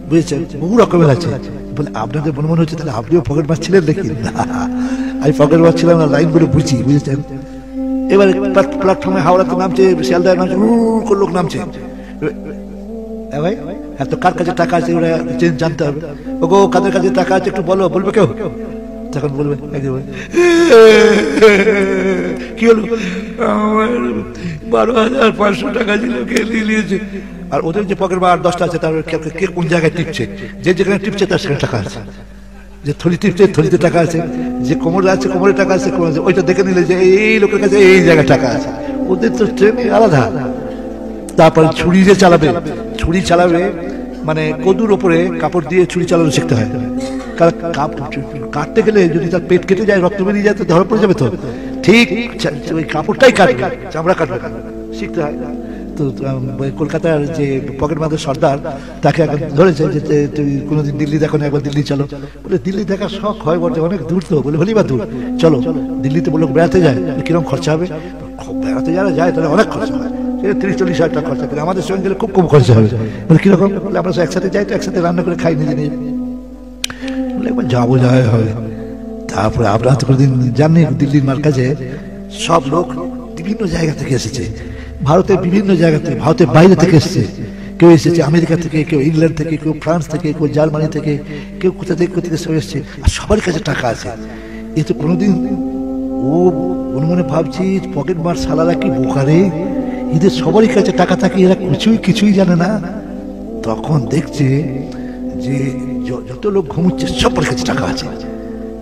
S1: বুঝেছেন? বহু রকমের আছে। বলে আপনাদের মনে মনে হচ্ছে তাহলে আপনিও পকেট মারছিলেন নাকি? আমি পকেট মারছিলাম না, লাইনগুলো বুঝি। বুঝেছেন? এবার প্ল্যাটফর্মে হাওড়াতে নামছে, শিয়ালদায় নামছে, করে লোক নামছে। ভাই এত কার কাছে টাকা আছে ওরা জানতে হবে। ওগো কাদের কাছে টাকা আছে একটু বলো, বলবে কেউ? তখন বলবে কি হলো, 12,500 টাকা ছিল, কে নিয়েছে। আর ওদের যে পকেট মার 10টা আছে, তার কে কোন জায়গায় টিপছে, যে যেখানে টিপছে তার সেখানে টাকা আছে, যে থলি টিপছে থলিতে টাকা আছে, যে কোমরে আছে কোমরে টাকা আছে, ওইটা দেখে নিলে যে এই লোকের কাছে এই জায়গায় টাকা আছে। ওদের তো ট্রেনে আলাদা। তারপরে ছুরি যে চালাবে, ছুরি চালাবে মানে কদুর ওপরে কাপড় দিয়ে ছুরি চালানো শিখতে হয়। কারণ কাটতে গেলে যদি তার পেট কেটে যায়, রক্ত বেরিয়ে যায়, তো ধরা পড়ে যাবে। তো ঠিক ওই কাপড়টাই কাটবে, চামড়া কাটবে, শিখতে হয়। তো কলকাতার যে পকেট মারের সর্দার, তাকে এখন ধরেছে যে তুই কোনোদিন দিল্লি দেখো না, একবার দিল্লি চলো। বলে দিল্লি দেখার শখ হয় বটে, অনেক দূর তো। বলে হলি বা দূর, চলো। দিল্লিতে বললো বেড়াতে যায়, কিরকম খরচা হবে? বেড়াতে যারা যায় তাহলে অনেক খরচা হয়, 30-40 হাজার টাকা খরচা করে। আমাদের সঙ্গে গেলে খুব কম খরচা হবে। বলে কিরকম? বলে আমরা একসাথে যাই, তো একসাথে রান্না করে খাই নিজে নিজে। বলে একবার যাবো, যাওয়া হবে। তারপরে আমরা তো কোনোদিন জানি দিল্লির মার্কাজে সব লোক বিভিন্ন জায়গা থেকে এসেছে, ভারতের বিভিন্ন জায়গা থেকে, ভারতের বাইরে থেকে এসেছে। কেউ এসেছে আমেরিকা থেকে, কেউ ইংল্যান্ড থেকে, কেউ ফ্রান্স থেকে, কেউ জার্মানি থেকে, কেউ কোথা থেকে কোথা থেকে সব এসছে। আর সবার কাছে টাকা আছে। এ তো কোনোদিন ও মনে মনে ভাবছি পকেট মার সালারা কি বোকারে, এদের সবারই কাছে টাকা থাকে, এরা কিছুই জানে না। তখন দেখছে যে যত লোক ঘুমুচ্ছে সবার কাছে টাকা আছে।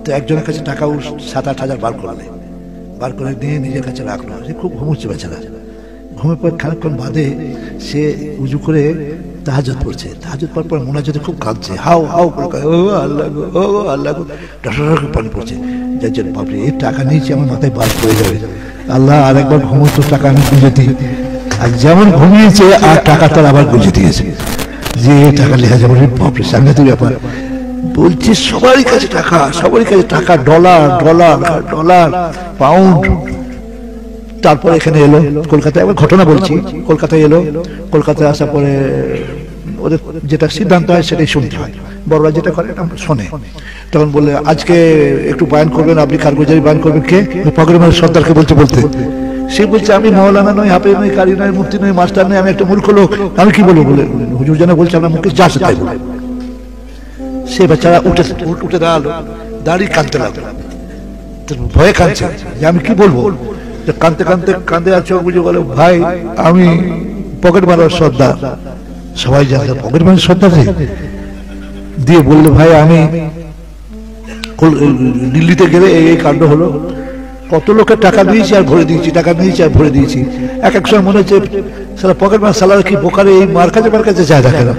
S1: তো একজনের কাছে টাকাও 7-8 হাজার বার করে নিয়ে নিজের কাছে রাখলো। সে খুব ঘুমুচ্ছে বেচারা। ঘুমের পর খানিকক্ষণ বাদে সে উজু করে তাহাজ্জুদ পড়ছে। তাহাজ্জুদ পড়ার পর মোনাজাতে খুব কাঁদছে, হাও হাও করে, ও আল্লাহ গো, ও আল্লাহ গো, ডর পানি পড়ছে। যার জন্য বাপরে, এই টাকা নিয়েছি, আমার মাথায় বাস পড়ে যাবে, আল্লাহ আর একবার ঘুমোতো টাকা আমি গুঁজে দিই। আর যেমন ঘুমিয়েছে আর টাকা তার আবার গুঁজে দিয়েছে, যে টাকা লেখা যাবে। বাপরে, সাংঘাতিক ব্যাপার। বলছে সবারই কাছে টাকা, সবারই কাছে টাকা, ডলার ডলার ডলার, পাউন্ড। তারপর এখানে এলো কলকাতায়, আবার ঘটনা বলছি। কলকাতায় এলো, কলকাতায় আসার পরে ওদের যেটা সিদ্ধান্ত হয় সেটাই শুনতে হয়, বড়রা যেটা করে এটা শোনে। তখন বললে আজকে একটু বয়ান করবেন, আপনি কারগুজারি বয়ান করবেন। কে? পকেট মারের সর্দারকে বলতে। সে বলছে আমি মাওলানা নই, হাফেজ নই, কারি নই, মুফতি নই, মাস্টার নই, আমি একটা মূর্খ লোক, আমি কি বলবো? বলে হুজুর যেন বলছে আপনার মুখে যা আসে তাই বলে। সে বেচারা উঠে দাঁড়ালো, দাঁড়িয়ে কাঁদতে লাগলো, ভয়ে কাঁদছে যে আমি কি বলবো। কাঁদতে কাঁদতে কাঁদে আর চোখ বুঝে বলে, ভাই আমি পকেট মারার সর্দার। সবাই জানতো পকেট মারার সর্দার। দিয়ে বললো, ভাই আমি দিল্লিতে গেলে এই কাণ্ড হলো, কত লোকের টাকা দিয়েছি আর ভরে দিয়েছি, টাকা নিয়েছি আর ভরে দিয়েছি। এক সময় মনে হচ্ছে সারা পকেট মার সালার কি বোকারে, এই মার কাছে যায় দেখে না,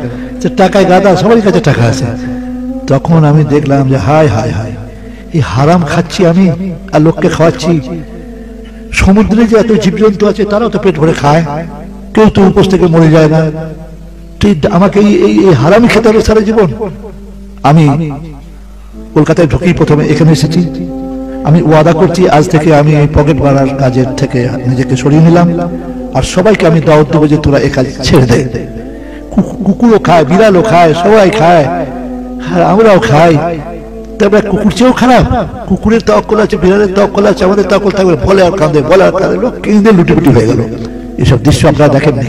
S1: টাকায় গাদা, সবারই কাছে টাকা আছে। তখন আমি দেখলাম যে হায় হায় হায়, এই হারাম খাচ্ছি আমি আর লোককে খাওয়াচ্ছি। সমুদ্রে যে এত জীবজন্তু আছে তারাও তো পেট ভরে খায়, কেউ তো উপোস থেকে মরে যায় না। তুই আমাকে এই হারামি খেতে হবে সারা জীবন। আমি কলকাতায় ঢুকি, প্রথমে এখানে এসেছি। আমি ওয়াদা করছি আজ থেকে আমি এই পকেট মারার কাজের থেকে নিজেকে সরিয়ে নিলাম, আর সবাইকে আমি দাওয়াত দেবো যে তোরা এই কাজ ছেড়ে দে। কুকুরও খায়, বিড়ালও খায়, সবাই খায়, আর আমরাও খাই। তারপরে কুকুর চেয়েও খারাপ, কুকুরের তাওয়াক্কুল আছে, বিড়ালের তাওয়াক্কুল আছে, আমাদের তাওয়াক্কুল থাকবে। বলে আর কাঁদে, বলে আর কাঁদে, লোক কিনে লুটিপুটি হয়ে গেল। এসব দৃশ্য আপনারা দেখেননি,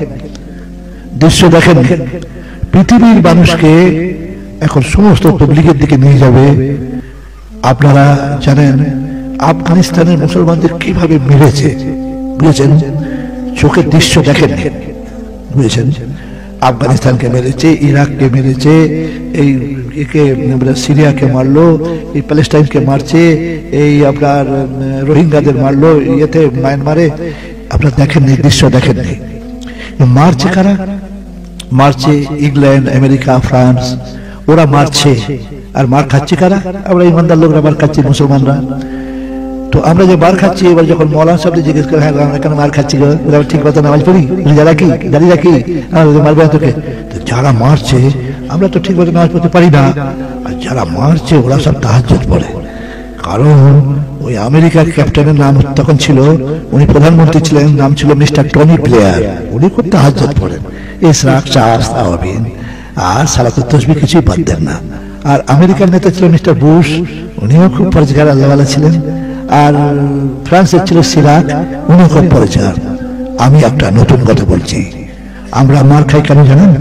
S1: দৃশ্য দেখেননি। পৃথিবীর মানুষকে এখন সমস্ত পাবলিকের দিকে নিয়ে যাবে। আপনারা জানেন আফগানিস্তানের মুসলমানদের কিভাবে মেরেছে, বুঝেছেন? চোখের দৃশ্য দেখেন, বুঝেছেন? আফগানিস্তানকে মেরেছে, ইরাককে মেরেছে, এই সিরিয়াকে মারলো, এই প্যালেস্টাইনকে মারছে, এই আপনার রোহিঙ্গাদের মারলো ইয়েতে মায়ানমারে। আপনারা দেখেননি, দৃশ্য দেখেননি। মারছে কারা? মারছে ইংল্যান্ড, আমেরিকা, ফ্রান্স, ওরা মারছে। আর মার খাচ্ছে কারা? আমরা ইমানদার লোকরা মার খাচ্ছি, মুসলমানরা। তো আমরা যে মার খাচ্ছি, এবার যখন মৌলানা সাহেব জিজ্ঞেস করে, হ্যাঁ এখানে মার খাচ্ছি, ঠিক কথা নামাজ পড়ি, যারা কি দাঁড়িয়ে রাখি, মারবে তোকে। যারা মারছে আমরা তো ঠিক মতো নামাজ পড়তে পারি না, আর যারা মারছে ওরা সব তাহাজ্জুদ পড়ে। কারণ ওই আমেরিকার ক্যাপ্টেনের নাম তখন ছিল, উনি প্রধানমন্ত্রী ছিলেন, নাম ছিল মিস্টার টনি ব্লেয়ার। উনি খুব তাহাজ্জুদ পড়েন, ইসরাক, চাষ, তাওয়াবিন আর সালাতুত তাসবিহ কিছুই বাদ দেন না। আর আমেরিকার নেতা ছিলেন মিস্টার বুশ, উনিও খুব পরিষ্কার আল্লাহওয়ালা ছিলেন। আর ফ্রান্সের ছিল সিরাক, উনি খুব পড়েছে। আমি একটা নতুন কথা বলছি, আমরা মার খাই কেন জানেন?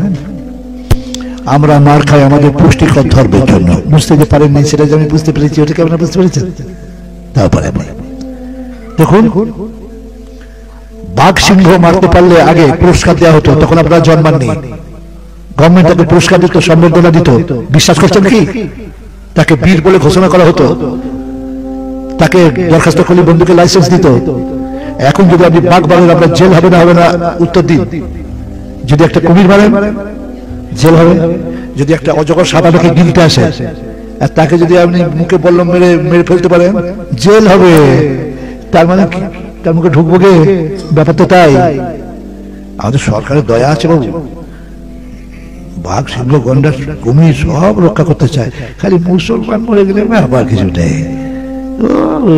S1: আমরা মার খাই আমাদের পুষ্টিকর ধর্মের জন্য। বুঝতে যে পারেননি সেটা যে আমি বুঝতে পেরেছি, ওটাকে আপনারা বুঝতে পেরেছেন? তারপরে দেখুন, বাঘ সিংহ মারতে পারলে আগে পুরস্কার দেওয়া হতো, তখন আপনারা জন্মাননি। গভর্নমেন্ট তাকে পুরস্কার দিত, সম্বর্ধনা দিত। বিশ্বাস করছেন কি? তাকে বীর বলে ঘোষণা করা হতো, তাকে দরখাস্ত করলে বন্দুকের লাইসেন্স দিত। এখন যদি আপনি বাঘ মারেন, আপনার জেল হবে না হবে না? উত্তর দিন। যদি একটা কুমির মারেন, জেল হবে। যদি একটা অজগর সাদা দেখে গিলতে আসে আর তাকে যদি আপনি মুখে বললাম মেরে মেরে ফেলতে পারেন, জেল হবে। তার মানে তার মুখে ঢুকবো গে? ব্যাপার তো তাই। আমাদের সরকারের দয়া আছে বাবু, বাঘ সিংহ গন্ডার কুমির সব রক্ষা করতে চায়, খালি মুসলমান মরে গেলে আবার কিছু নেই।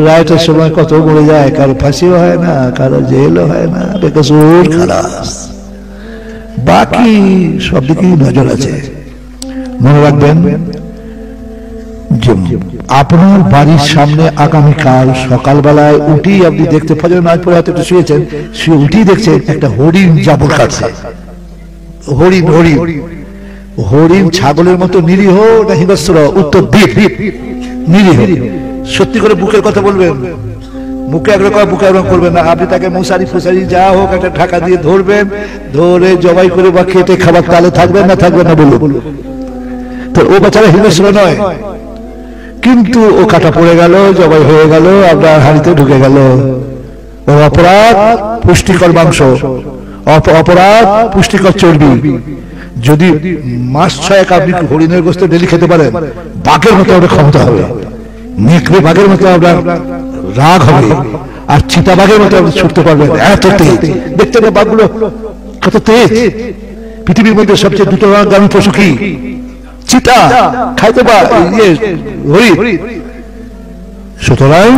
S1: রাইটের সময় কত মরে যায়, কারো ফাঁসিও হয় না, কারো জেলও হয় না, বেকসুর খালাস। বাকি সব দিকেই নজর আছে। মনে রাখবেন যে আপনার বাড়ির সামনে আগামীকাল সকালবেলায় উঠি আপনি দেখতে, ফজর নামাজ পড়ে হয়তো একটু শুয়েছেন, শুয়ে উঠি দেখছেন একটা হরিণ জাবর কাটছে। হরিণ হরিণ হরিণ ছাগলের মতো নিরীহ না হিংস্র? উত্তর দ্বীপ নিরীহ। সত্যি করে বুকের কথা বলবেন, মুখে একরকম বুকে একরকম করবেন না। আপনি তাকে মশারি ফুসারি যা হোক একটা ঢাকা দিয়ে ধরবেন, ধরে জবাই করে বা খেটে খাবার, তালে থাকবেন না থাকবেন না বলুন? তো ও বেচারা হিংস্র নয়, কিন্তু ও কাটা পড়ে গেল, জবাই হয়ে গেল, আপনার হাঁড়িতে ঢুকে গেল। ও অপরাধ পুষ্টিকর মাংস, অপরাধ পুষ্টিকর চর্বি। যদি মাস 6 আপনি হরিণের গোস্ত ডেলি খেতে পারেন, বাঘের মতো আপনার ক্ষমতা হবে, নেকড়ে বাঘের মতো আপনার রাগ হবে, আর চিতা বাঘের মতো আপনি ছুটতে পারবেন। এত তেজ দেখতে না বাঘগুলো, কত তেজ। পৃথিবীর মধ্যে সবচেয়ে দ্রুতগামী পশু কি? চিতা। খাইতে হরিণ। সুতরাং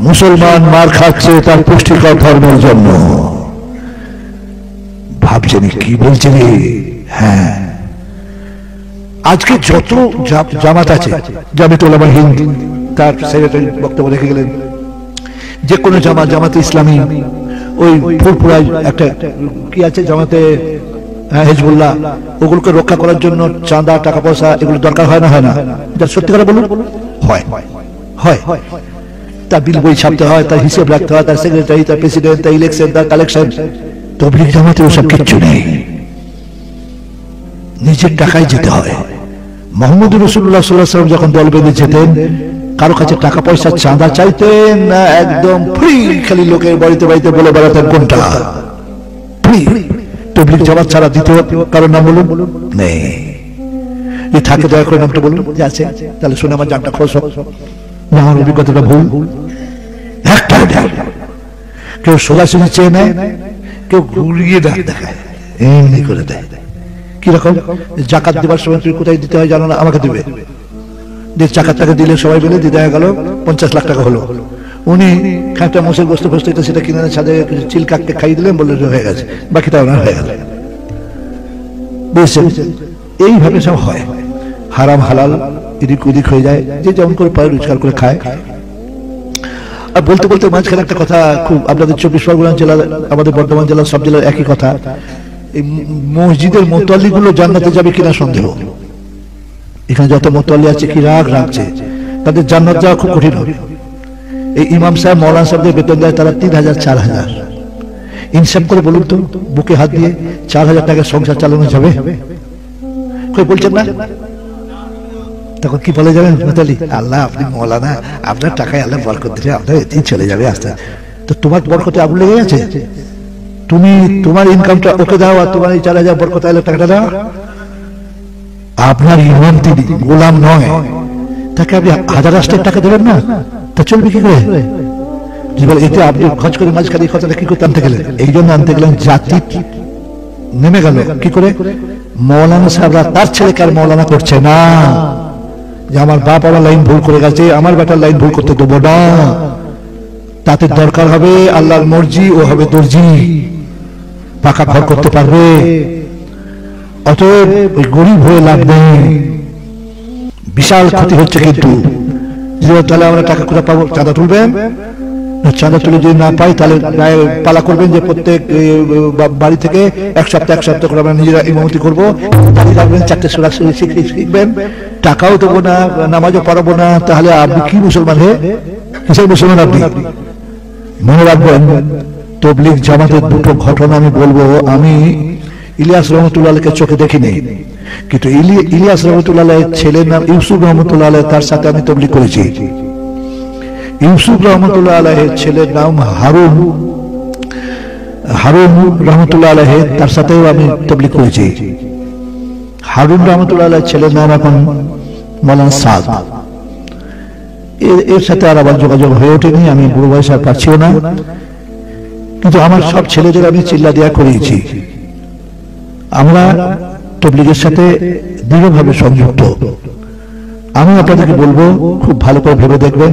S1: মুসলমান মার খাচ্ছে তার পুষ্টিকর ধর্মের জন্য। ভাবছেন কি বলছেন? হ্যাঁ, আজকে যত জামাত আছে, জামাত উলামা হিন্দ, তার সেক্রেটারি বক্তব্য রেখে গেলেন, যে কোনো জামাত, জামাতে ইসলামী, ওই ফুরফুরায় একটা কি আছে জামাতে হিজবুল্লাহ, ওগুলোকে রক্ষা করার জন্য চাঁদা, টাকা পয়সা এগুলো দরকার হয় না? হয় না? যার সত্যি করে বলুন, হয় হয়। তার বিল বই ছাপতে হয়, তার হিসেব রাখতে হয়, তার সেক্রেটারি, তার প্রেসিডেন্ট, তার ইলেকশন, তার কালেকশন। তবলিগ জামাতে ওসব কিচ্ছু নেই, নিজের টাকায় যেতে হয়। মোহাম্মদ রাসূলুল্লাহ সাল্লাল্লাহু আলাইহি ওয়াসাল্লাম যখন দল বেঁধে যেতেন, কারো কাছে টাকা পয়সা চাঁদা চাইতেন না, একদম ফ্রি, খালি লোকের বাড়িতে বাড়িতে বলে বেড়াতেন কোনটা ফ্রি। তবলিগ জামাত ছাড়া দ্বিতীয় কারোর নাম বলুন? নেই। যে থাকে দয়া করে নামটা বলুন, যে আছে, তাহলে শুনে আমার জানটা খোঁজ হোক, আমার অভিজ্ঞতাটা ভুল। একটা কেউ সোজাসুজি চেয়ে নেয়, কেউ ঘুরিয়ে দেখায়, এমনি করে দেয়। কিরকম? জাকাত দেবার সময় তুমি কোথায় দিতে হয় জানো না, আমাকে দেবে। জাকাত টাকা দিলে সবাই মিলে দিতে হয়ে গেল 50 লাখ টাকা হলো। উনি খাঁটা মোষের গোস্ত ফোস্ত এটা সেটা কিনে ছাদে চিল কাককে খাইয়ে দিলেন, বললেন হয়ে গেছে, বাকিটা ওনার হয়ে গেল। বুঝছেন? এইভাবে সব হয়, হারাম হালাল এদিক ওদিক হয়ে যায়, যে যেমন করে পায় রোজগার করে খায়। আর বলতে বলতে মাঝখানে একটা কথা, খুব আপনাদের 24 পরগনা জেলা, আমাদের বর্ধমান জেলা, সব জেলার একই কথা। এই মসজিদের মোতাল্লি গুলো জান্নাতে যাবে কিনা সন্দেহ। এখানে যত মোতাল্লি আছে কি রাগ রাখছে, তাদের জান্নাত যাওয়া খুব কঠিন হবে। এই ইমাম সাহেব, মৌলানা সাহেবদের বেতন দেয় তারা 3000 4000। ইনসাফ করে বলুন তো, বুকে হাত দিয়ে 4000 টাকা সংসার চালানো যাবে? কই বলছেন না? তখন কি বলে যাবেন মোতাল্লি? আল্লাহ আপনি মৌলানা, আপনার টাকায় আল্লাহ বরকত দিলে আপনার এতেই চলে যাবে আস্তে। তো তোমার বরকতে আগুন লেগে গেছে, তুমি তোমার ইনকামটা ওকে দাও, আর তোমার এই 4000 বরকত আইলে টাকাটা দাও। আপনার ইমাম তিনি গোলাম নয়, তাকে আপনি 1000 রাষ্ট্রের টাকা দেবেন না? তা চলবে কি করে? এতে আপনি খরচ করে মাঝখানে এই কথাটা কি করতে আনতে গেলেন? এই জন্য আনতে গেলেন, জাতি নেমে গেল কি করে? মৌলানা সাহেবরা তার ছেলেকে আর মৌলানা করছে না, যে আমার বাপ আমার লাইন ভুল করে গেছে, আমার বেটার লাইন ভুল করতে দেবো না। তাতে দরকার হবে আল্লাহর মর্জি, ও হবে দর্জি, পাকা ঘর করতে পারবে। অতএব ওই গরিব হয়ে লাভ নেই, বিশাল ক্ষতি হচ্ছে। কিন্তু যে তাহলে আমরা টাকা কোথা পাবো? চাঁদা তুলবেন, চাঁদা তুলে যদি না পাই তাহলে পালা করবেন যে প্রত্যেক বাড়ি থেকে এক সপ্তাহ করে আমরা নিজেরা ইমামতি করবো, রাখবেন 4টে সূরা শিখবেন, টাকাও দেবো না, নামাজও পড়াবো না। তাহলে আপনি কি মুসলমান? হে কিসের মুসলমান আপনি? মনে রাখবেন, তবলিগ জামাতের দুটো ঘটনা আমি বলবো। আমি ইলিয়াস রহমতুল্লাহকে চোখে দেখিনি, কিন্তু ইলিয়াস রহমতুল্লাহ ছেলের নাম ইউসুফ রহমতুল্লাহ, তার সাথে আমি তবলিগ করেছি। ইউসুফ রহমতুল্লাহ আলাইহির ছেলের নাম হারুন রহমতুল্লাহ আলাইহি, তার সাথেও আমি তবলিগ করেছি। হারুন রহমতুল্লাহ আলাইহির ছেলের নাম এখন মাওলানা সাদ। এর সাথে আর আমার যোগাযোগ হয়ে ওঠেনি, আমি বুড়ো বয়সে আর পারছিও না। কিন্তু আমার সব ছেলেদের আমি চিল্লা দেয়া করিয়েছি। আমরা তবলিগের সাথে দৃঢ়ভাবে সংযুক্ত। আমি আপনাদেরকে বলবো, খুব ভালো করে ভেবে দেখবেন,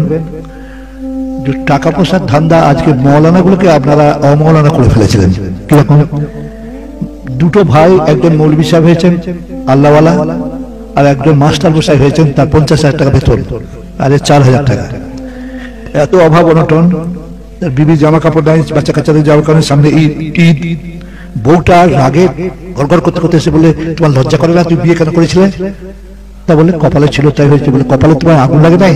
S1: টাকা পয়সার ধান্দা আজকে মৌলানাগুলোকে আপনারা অমৌলানা করে ফেলেছিলেন। কিরকম? দুটো ভাই, একজন মৌলভী সাহেব হয়েছেন আল্লাহওয়ালা, আর একজন মাস্টার মশাই হয়েছেন, তার 50,000 টাকা বেতন, আর 4,000 টাকা। এত অভাব অনটন, বিবি জামা কাপড় নাই, বাচ্চা কাচ্চাদের জামা কাপড়ের সামনে ঈদ। বউটা রাগে গড়গড় করতে করতে এসে বলে, তোমার লজ্জা করে না? তুই বিয়ে কেন করেছিলে? তা বলে কপালে ছিল তাই হয়েছে। বলে কপালে তোমার আগুন লাগে নাই?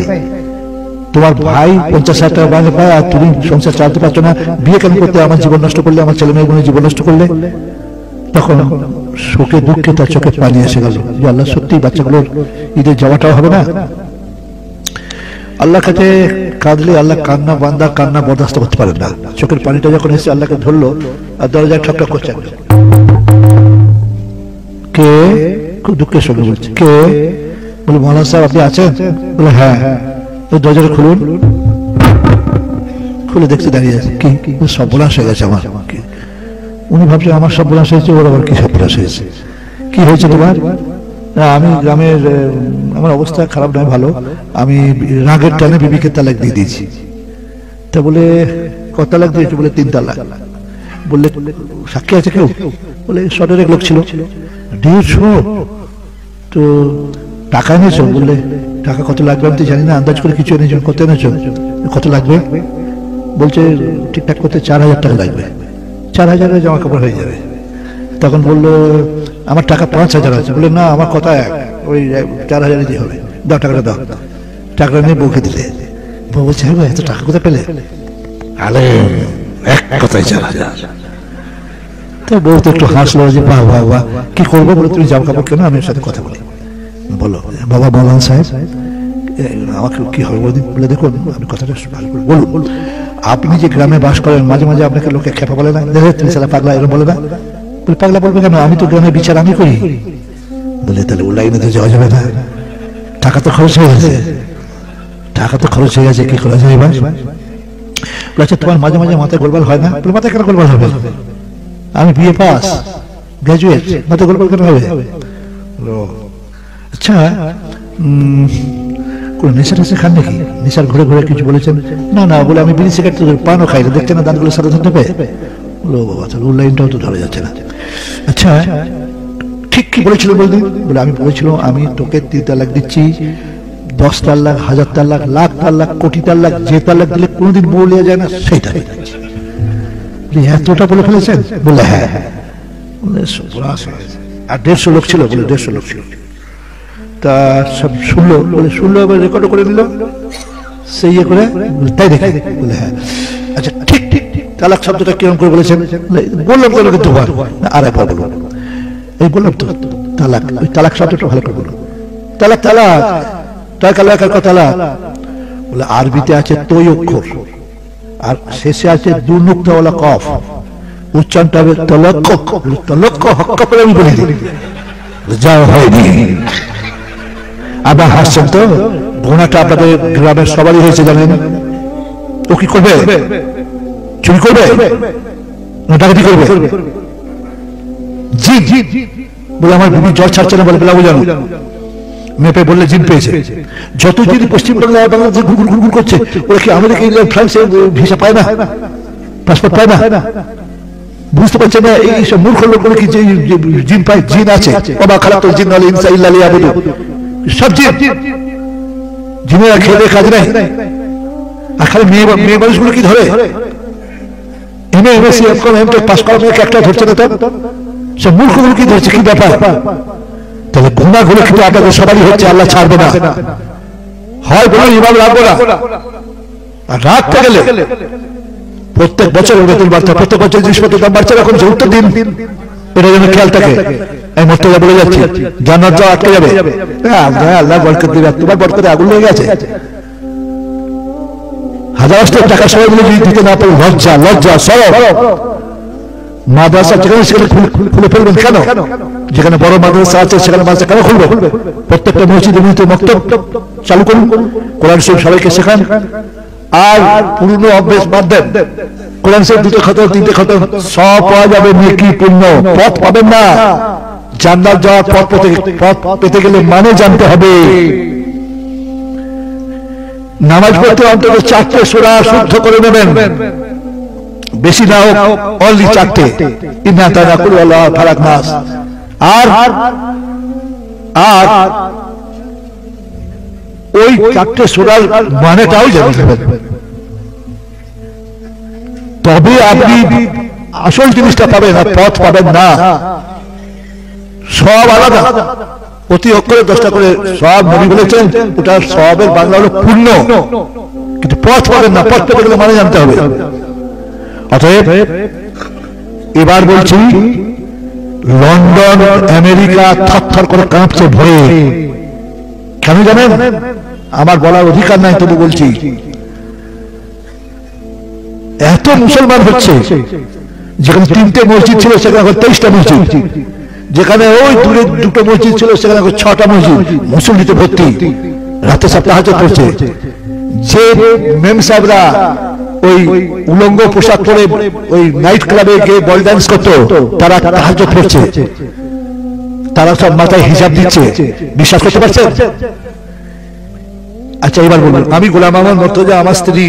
S1: তোমার ভাই 50,000 টাকা বাইরে পায় আর তুমি সংসার চালাতে পারছো না, বিয়ে কেন করতে? আমার জীবন নষ্ট করলে, আমার ছেলে মেয়ের জীবন নষ্ট করলে। তখন শোকে দুঃখে তার চোখে পানি এসে গেল যে আল্লাহ, সত্যি বাচ্চাগুলোর ঈদের যাওয়াটাও হবে না। আল্লাহ কাছে কাঁদলে আল্লাহ কান্না, বান্দার কান্না বরদাস্ত করতে পারেন না। চোখের পানিটা যখন এসে আল্লাহকে ধরলো, আর দরজায় ঠকঠক করছে, কে? খুব দুঃখের সঙ্গে বলছে, কে? বলে, মৌলানা সাহেব আপনি আছেন? বলে, হ্যাঁ। দরজাটা খুলুন। খুলে দেখতে দাঁড়িয়ে আছে, কি সর্বনাশ হয়ে গেছে আমার। উনি ভাবছেন আমার সর্বনাশ হয়েছে, ওর আবার কি সর্বনাশ হয়েছে? কি হয়েছে তোমার? আমি গ্রামের, আমার অবস্থা খারাপ নয়, ভালো। আমি রাগের টানে বিবিকে তালাক দিয়ে দিয়েছি। তা বলে, কত তালাক দিয়েছে? বলে 3 তালাক। বললে সাক্ষী আছে কেউ? বলে শহরের এক লোক ছিল। 150? তো টাকা এনেছো? বললে টাকা কত লাগবে আমি তো জানি না, আন্দাজ করে কিছু এনেছো। কত এনেছো? কত লাগবে? বলছে ঠিকঠাক করতে 4,000 টাকা লাগবে। 4,000 জামা কাপড় হয়ে যাবে। তখন বললো আমার টাকা 5,000 আছে। বলে না, আমার কথা এক, ওই 4,000 দিয়ে হবে, দাও টাকাটা দাও। টাকাটা নিয়ে বউকে দিলে। বউ বলছে, হ্যাঁ এত টাকা কোথায় পেলে? আরে এক কথায় 4,000। তো বউ তো একটু হাসলো যে বাহ বাহ বাহ, কি করবো? বলে তুমি জামা কাপড় কেন, আমি এর সাথে কথা বলি। বলো বাবা মৌলানা সাহেব আমাকে কি হবে? বলে দেখুন, আমি কথাটা ভালো করে বলুন। আপনি যে গ্রামে বাস করেন, মাঝে মাঝে আপনাকে লোকে খেপা বলে না? দেখে তুমি সালা পাগলা, এরকম বলে না? বলে পাগলা বলবে কেন? আমি তো গ্রামে বিচার আমি করি। বলে তাহলে ও লাইনে তো যাওয়া যাবে না, টাকা তো খরচ হয়ে গেছে। টাকা তো খরচ হয়ে গেছে, কি করা যায় এবার? আচ্ছা তোমার মাঝে মাঝে মাথায় গোলমাল হয় না? বলে মাথায় কেন গোলমাল হবে? আমি বিএ পাস, গ্রাজুয়েট, মাথায় গোলমাল কেন হবে? আচ্ছা কোন নেশা টেশা খান নাকি? নেশার ঘুরে ঘুরে কিছু বলেছেন? না না। বলে আমি বিড়ি সিগারেট পানও খাই না, দেখতে না দাঁতগুলো সাদা ধরতে পারে? বলো বাবা, তাহলে ওর লাইনটাও তো ধরা যাচ্ছে না। আচ্ছা ঠিক কি বলেছিল বলদিন? বলে আমি বলেছিলাম আমি তোকে 3 তালাক দিচ্ছি, 10 তালাক, 1000 তালাক, লাখ তালাক, কোটি তালাক, যে তালাক দিলে কোনোদিন বউ লিয়ে যায় না সেই তালাক দিচ্ছি। এতটা বলে ফেলেছেন? বলে হ্যাঁ। আর 150 লোক ছিল? বলে 150 লোক ছিল। তা সব শুনলো? বলে শুনলো, এবার রেকর্ড করে নিল সেই ইয়ে করে। তাই দেখে? বলে হ্যাঁ। আচ্ছা ঠিক ঠিক তালাক শব্দটা কিরকম করে বলেছেন? বললাম তো লোকে দুবার, আর একবার বলবো। এই বললাম তো তালাক, ওই তালাক শব্দটা ভালো করে বলুন। তালাক তালাক তালাক আর তালাক। বলে আরবিতে আছে তৈ অক্ষর, আর শেষে আছে 2 নুক্তাওয়ালা কফ, উচ্চারণটা হবে তলক্ক। তলক্ক হক্কা করে আমি বলি যাও হয়নি। আবার হাসছেন তো? গোনাটা আপনাদের গ্রামের সবারই হয়েছে জানেন। ও কি করবে? চুরি করবে না ডাকাতি করবে? জিন। বলে আমার বিবি জ্বর ছাড়ছে না, বলে বেলাবো জানো মেপে বললে জিন পেয়েছে। যত জিন পশ্চিমবাংলা বাংলাদেশে ঘুরঘুর ঘুরঘুর করছে, ওরা কি আমেরিকা, ইংল্যান্ড, ফ্রান্সে ভিসা পায় না, পাসপোর্ট পায় না? বুঝতে পারছে না এই সব মূর্খ লোকগুলো কি যে জিন পায়? জিন আছে, ওমা খালাকুল জিন্না ওয়াল ইনসা ইল্লা লিয়াবুদুন, সব জিন। জিনেরা খেয়ে কাজ নেই। আর খালি মেয়ে মানুষগুলো কি ধরে? MA MSc MCom MTech pass করা মেয়েকে একটা ধরছে না তো, সে মূর্খগুলো কি ধরছে, কি ব্যাপার? তাহলে গুনাহগুলো কিন্তু আপনাদের সবারই হচ্ছে, আল্লাহ ছাড়বে না। হয় বলুন ইমাম রাখবো না, আর রাখতে গেলে প্রত্যেক বছর বেতন বাড়তে, প্রত্যেক বছর জিনিসপত্রের দাম বাড়ছে, এখন উত্তর দিন, এটা যেন খেয়াল থাকে। আমি মোর্তজা বলে যাচ্ছি, জান্নাত যাওয়া আটকে যাবে। আল্লাহ বরকত দিবে, তোমার বরকতে আগুন লেগে গেছে। হাজার টাকা সবাই মিলে যদি দিতে না পারে, লজ্জা লজ্জা সব। মাদ্রাসা যেখানে সেখানে খুলে ফেলবেন কেন? যেখানে বড় মাদ্রাসা আছে সেখানে মাদ্রাসা কেন খুলবে? প্রত্যেকটা মসজিদে মসজিদে মক্তব চালু করুন, কোরআন শরীফ সবাইকে শেখান, আর পুরনো অভ্যেস বাদ দেন। কোরআন শরীফ 2টা খতম 3টে খতম সব পাওয়া যাবে, নেকি পুণ্য। পথ পাবেন না, জান্নাত যাওয়ার পথ পেতে গেলে মানে জানতে হবে। নামাজ পড়তে অন্তত 4টে সূরা শুদ্ধ করে নেবেন, বেশি না হোক, অনলি 4টে। ইন্না তাআলা কুল আল্লাহ ফালাক নাস। আর ওই 4টে সূরার মানেটাও জানতে হবে, তবে আপনি আসল জিনিসটা পাবেন, আর পথ পাবেন না। সব আলাদা, প্রতি অক্ষরে 10টা করে সব নবী বলেছেন, ওটা সবের বাংলা হলো পূর্ণ, কিন্তু পথ পাবেন না। পথ পেতে গেলে মানে জানতে হবে। অতএব এবার বলছি, লন্ডন আমেরিকা থরথর করে কাঁপছে ভয়ে। কেন জানেন? আমার বলার অধিকার নাই, তবু বলছি। এত মুসলমান হচ্ছে, যেখানে 3টে মসজিদ ছিল সেখানে 23টা মসজিদ, যেখানে ওই দূরে 2টো মসজিদ ছিল সেখানে 6টা মসজিদ, মুসল্লিতে ভর্তি। রাতে সব তাহাজ্জুদ পড়ছে। যে মেম সাহেবরা ওই উলঙ্গ পোশাক পরে ওই নাইট ক্লাবে গিয়ে বল ডান্স করতো, তারা তাহাজ্জুদ পড়ছে, তারা সব মাথায় হিজাব দিচ্ছে। বিশ্বাস করতে পারছেন? আচ্ছা এবার বলুন, আমি গোলাম মোহাম্মদ মুর্তজা, আমার স্ত্রী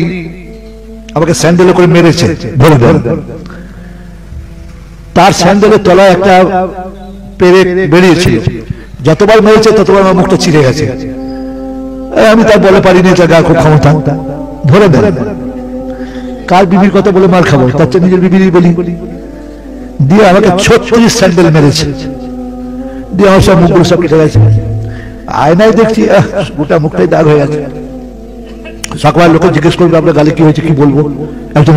S1: আমাকে স্যান্ডেলে করে মেরেছে, ধরে দেন। তার স্যান্ডেলের তলায় একটা পেরেক বেরিয়েছিল, যতবার মেরেছে ততবার আমার মুখটা ছিঁড়ে গেছে। আমি তার বলে পারিনি, এটা গা খুব ক্ষমতা, ধরে দেন। কার বিবির কথা বলে মার খাবো, তার চেয়ে নিজের বিবিরই বলি। দিয়ে আমাকে 36 স্যান্ডেল মেরেছে, দিয়ে আমার সব মুখগুলো সব কেটে গেছে। আয়নায় দেখছি গোটা মুখটাই দাগ হয়ে গেছে। সকাল লোকে জিজ্ঞেস করবে আপনার গালে কি হয়েছে, কি বলবো? একজন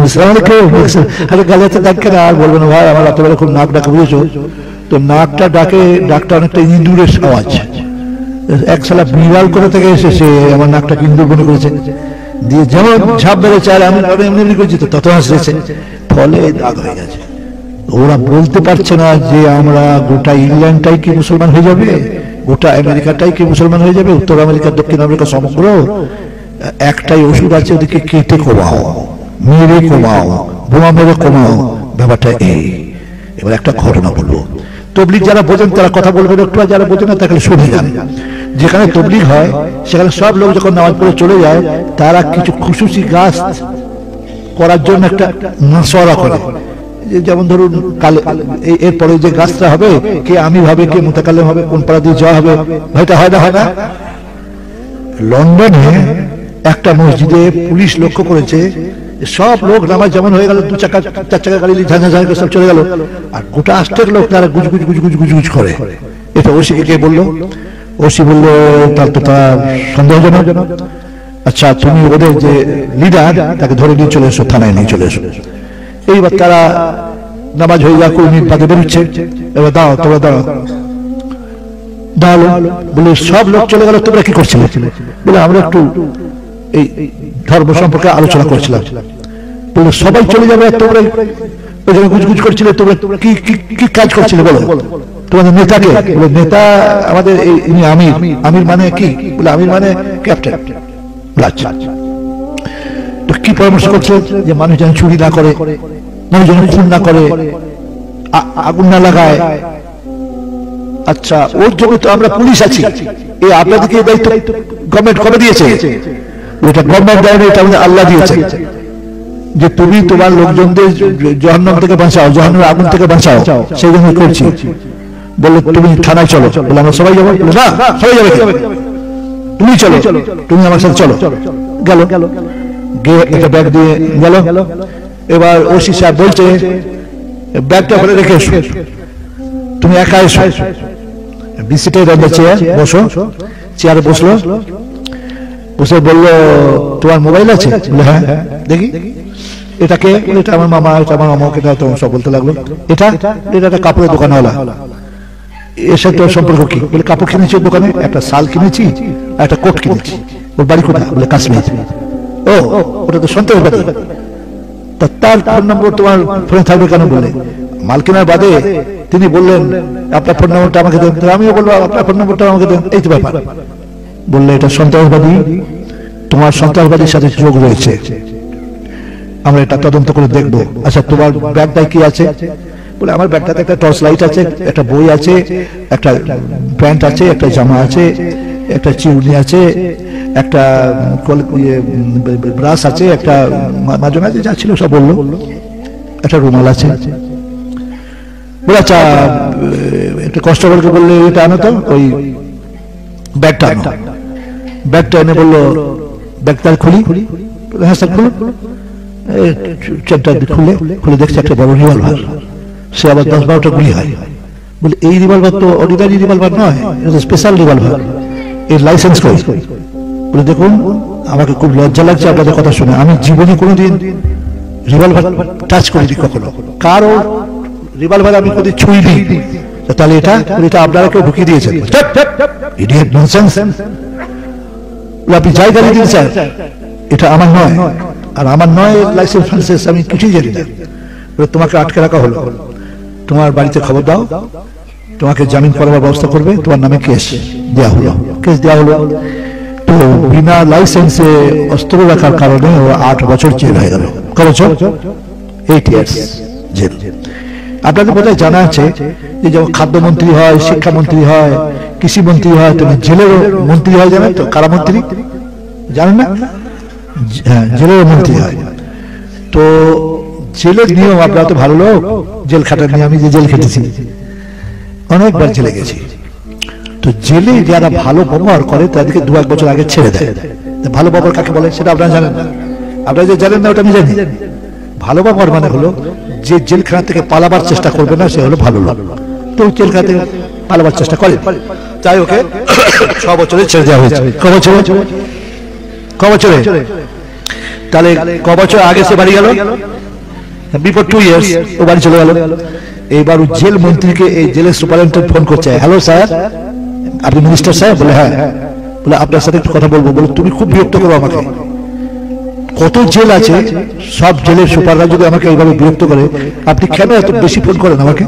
S1: গালে দাগ কেন? আর বলবো না ভাই, আমার রাত্রেবেলা খুব নাক ডাকে, বুঝেছো তো? নাকটা ডাকে, ডাকটা অনেকটা ইঁদুরের আওয়াজ। এক সালা বিড়াল কোথা থেকে এসেছে আমার নাকটাকে ইঁদুর মনে করেছে, দিয়ে যেমন ঝাঁপ বেড়েছে, আর আমি এমনি করছি তো তত হাসছে, ফলে দাগ হয়ে গেছে। ওরা বলতে পারছে না যে আমরা গোটা ইংল্যান্ডটাই কি মুসলমান হয়ে যাবে, গোটা আমেরিকাটাই কি মুসলমান হয়ে যাবে, উত্তর আমেরিকা দক্ষিণ আমেরিকা সমগ্র। একটাই ওষুধ আছে, ওদিকে কেটে কমাও, মেরে কমাও, বোমা মেরে কমাও। ব্যাপারটা এই। এবার একটা ঘটনা বলবো, তবলিগ যারা বোঝেন তারা কথা বলবেন একটু, আর যারা বোঝেন না তাকে শুনে যান। যেখানে তবলিগ হয় সেখানে সব লোক যখন নামাজ পড়ে চলে যায়, তারা কিছু খুশুসি গাছ করার জন্য একটা মাসওয়ারা করে। যেমন ধরুন এরপরে যে গাছটা হবে, কে আমি ভাবে, কে মুতাকাল্লিম হবে, কোন পাড়া দিয়ে যাওয়া হবে, ভাইটা হয় না, হয় না? লন্ডনে একটা মসজিদে পুলিশ লক্ষ্য করেছে, সব লোক নামাজ যেমন হয়ে গেল, 2 চাকা 4 চাকা গাড়ি ঝাঁঝা ঝাঁঝা করে সব চলে গেল, আর গোটা আষ্টের লোক তারা গুজগুজ গুজগুজ গুজগুজ করে। এটা ওসিকে কে বললো? ওসি বললো তার তো তার সন্দেহজনক। আচ্ছা তুমি ওদের যে লিডার, তাকে ধরে নিয়ে চলে এসো, থানায় নিয়ে চলে এসো। এইবার তারা নামাজ হয়ে যা 2 মিনিট বাদে বেরোচ্ছে। এবার দাও, তোমরা দাও, দাঁড়ালো। বলে সব লোক চলে গেল, তোমরা কি করছিলে? বলে আমরা একটু এই ধর্ম সম্পর্কে আলোচনা করছিলাম। বলে সবাই চলে যাবে, তোমরা ওইখানে গুজগুজ করছিলে, তোমরা কি কাজ করছিলে বলো? তোমাদের নেতাকে? বলে নেতা আমাদের ইনি আমির। আমির মানে কি? বলে আমির মানে ক্যাপ্টেন। আচ্ছা, তো কি পরামর্শ করছে? যে মানুষ যেন চুরি না করে, মানুষ যেন খুন না করে, আগুন না লাগায়। আচ্ছা, ওর জন্য তো আমরা পুলিশ আছি, এই আপনাদেরকে এই দায়িত্ব গভর্নমেন্ট কবে দিয়েছে? এটা গভর্নমেন্ট দেয়নি, এটা আমাদের আল্লাহ দিয়েছে, যে তুমি তোমার লোকজনদের জাহান্নাম থেকে বাঁচাও, জাহান্নামের আগুন থেকে বাঁচাও, সেই জন্য করছি। বললো তুমি থানায় চলো। বলে আমরা সবাই যাবো? বলে না, সবাই যাবে। তুমি চলো, তুমি আমার সাথে চলো। গেল, গিয়ে একটা ব্যাগ দিয়ে গেল। এবার ওসি সাহেব বলছে ব্যাগটা ওখানে রেখে এসো, তুমি একা এসো। বিসিটের চেয়ার বসো। চেয়ারে বসলো, বসে বললো তোমার মোবাইল আছে? বলে হ্যাঁ। দেখি এটাকে, এটা আমার মামা, এটা আমার মামা, এটা তো সব বলতে লাগলো। এটা একটা কাপড়ের দোকানওয়ালা, এর সাথে তোর সম্পর্ক কি? বলে কাপড় কিনেছি ওর দোকানে, একটা শাল কিনেছি, একটা কোট কিনেছি। ওর বাড়ি কোথায়? বলে কাশ্মীর। ও, ওটা তো সন্ত্রাসবাদী। তার ফোন নম্বর তোমার ফোনে থাকবে কেন? বলে মাল কেনার বাদে তিনি বললেন আপনার ফোন নম্বরটা আমাকে দেন। আমিও বলবো আপনার ফোন নম্বরটা আমাকে দেন। এই তো ব্যাপার। বললে এটা সন্ত্রাসবাদী, তোমার সন্ত্রাসবাদীর সাথে যোগ রয়েছে, আমরা এটা তদন্ত করে দেখবো। আচ্ছা তোমার ব্যাগটায় কি আছে? বলে আমার ব্যাগটাতে একটা টর্চ লাইট আছে, একটা বই আছে, একটা প্যান্ট আছে, একটা জামা আছে, একটা চিরুনি আছে, একটা ব্রাশ আছে, একটা মাজন আছে, যা ছিল সব বললো, একটা রুমাল আছে। বলে আচ্ছা একটা কষ্ট করে বললে এটা আনো তো, ওই ব্যাগটা আনো। ব্যাগটা এনে বললো ব্যাগটা খুলি। হ্যাঁ স্যার খুলুন। খুলে দেখছে একটা বড় রিভলভার, সে আবার 10-12টা গুলি হয়। বলে এই রিভলভার তো অর্ডিনারি রিভলভার নয়, এটা স্পেশাল রিভলভার, এর লাইসেন্স কই? বলে দেখুন আমাকে খুব লজ্জা লাগছে আপনাদের কথা শুনে, আমি জীবনে কোনোদিন রিভলভার টাচ করিনি কখনো, কারো রিভলভার আমি কোনোদিন ছুঁইনি। তাহলে এটা আপনারা কেউ ঢুকিয়ে দিয়েছেন? Idiot, nonsense. আপনি যাই গাড়ি দিন স্যার, এটা আমার নয়, আর আমার নয় লাইসেন্স ফাইসেন্স আমি কিছুই জানি না। তোমাকে আটকে রাখা হলো, তোমার বাড়িতে খবর দাও, তোমাকে জামিন করাবার ব্যবস্থা করবে, তোমার নামে কেস দেওয়া হলো। কেস দেওয়া হলো তো বিনা লাইসেন্সে অস্ত্র রাখার কারণে ও 8 বছর জেল হয়ে গেল। কত বছর? 8 years জেল। আপনাদের বোধহয় জানা আছে যে যখন খাদ্যমন্ত্রী হয়, শিক্ষামন্ত্রী হয়, কৃষি মন্ত্রী হয়, তখন জেলেরও মন্ত্রী হয়, জানেন তো? কারামন্ত্রী জানেন না? হ্যাঁ, জেলেরও মন্ত্রী হয়। তো জেলের নিয়ম, আপনারা তো ভালো লোক, জেল খাটার নিয়ে আমি যে জেল খেটেছি, অনেকবার জেলে গেছি। তো জেলে যারা ভালো ব্যবহার করে তাদেরকে 2-1 বছর আগে ছেড়ে দেয়। ভালো ব্যবহার কাকে বলে সেটা আপনারা জানেন না। আপনারা যে জানেন না ওটা আমি জানি। ভালো ব্যবহার মানে হলো যে জেলখানা থেকে পালাবার চেষ্টা করবে না, সে হলো ভালো লোক। তো জেলখানা থেকে পালাবার চেষ্টা করে, তাই ওকে 6 বছরে ছেড়ে দেওয়া হয়েছে। ক বছরে? তাহলে ক বছর আগে সে বাড়ি গেল? বিফোর 2 years ও বাড়ি চলে গেল। এইবার জেল মন্ত্রীকে এই জেলের সুপারিনটেন্ডেন্ট ফোন করছে, হ্যালো স্যার, আপনি মিনিস্টার সাহেব? বলে হ্যাঁ। বলে আপনার সাথে একটু কথা বলবো। বলে তুমি খুব বিরক্ত করো আমাকে, কত জেল আছে, সব জেলের সুপাররা যদি আমাকে এইভাবে বিরক্ত করে, আপনি কেন এত বেশি ফোন করেন আমাকে?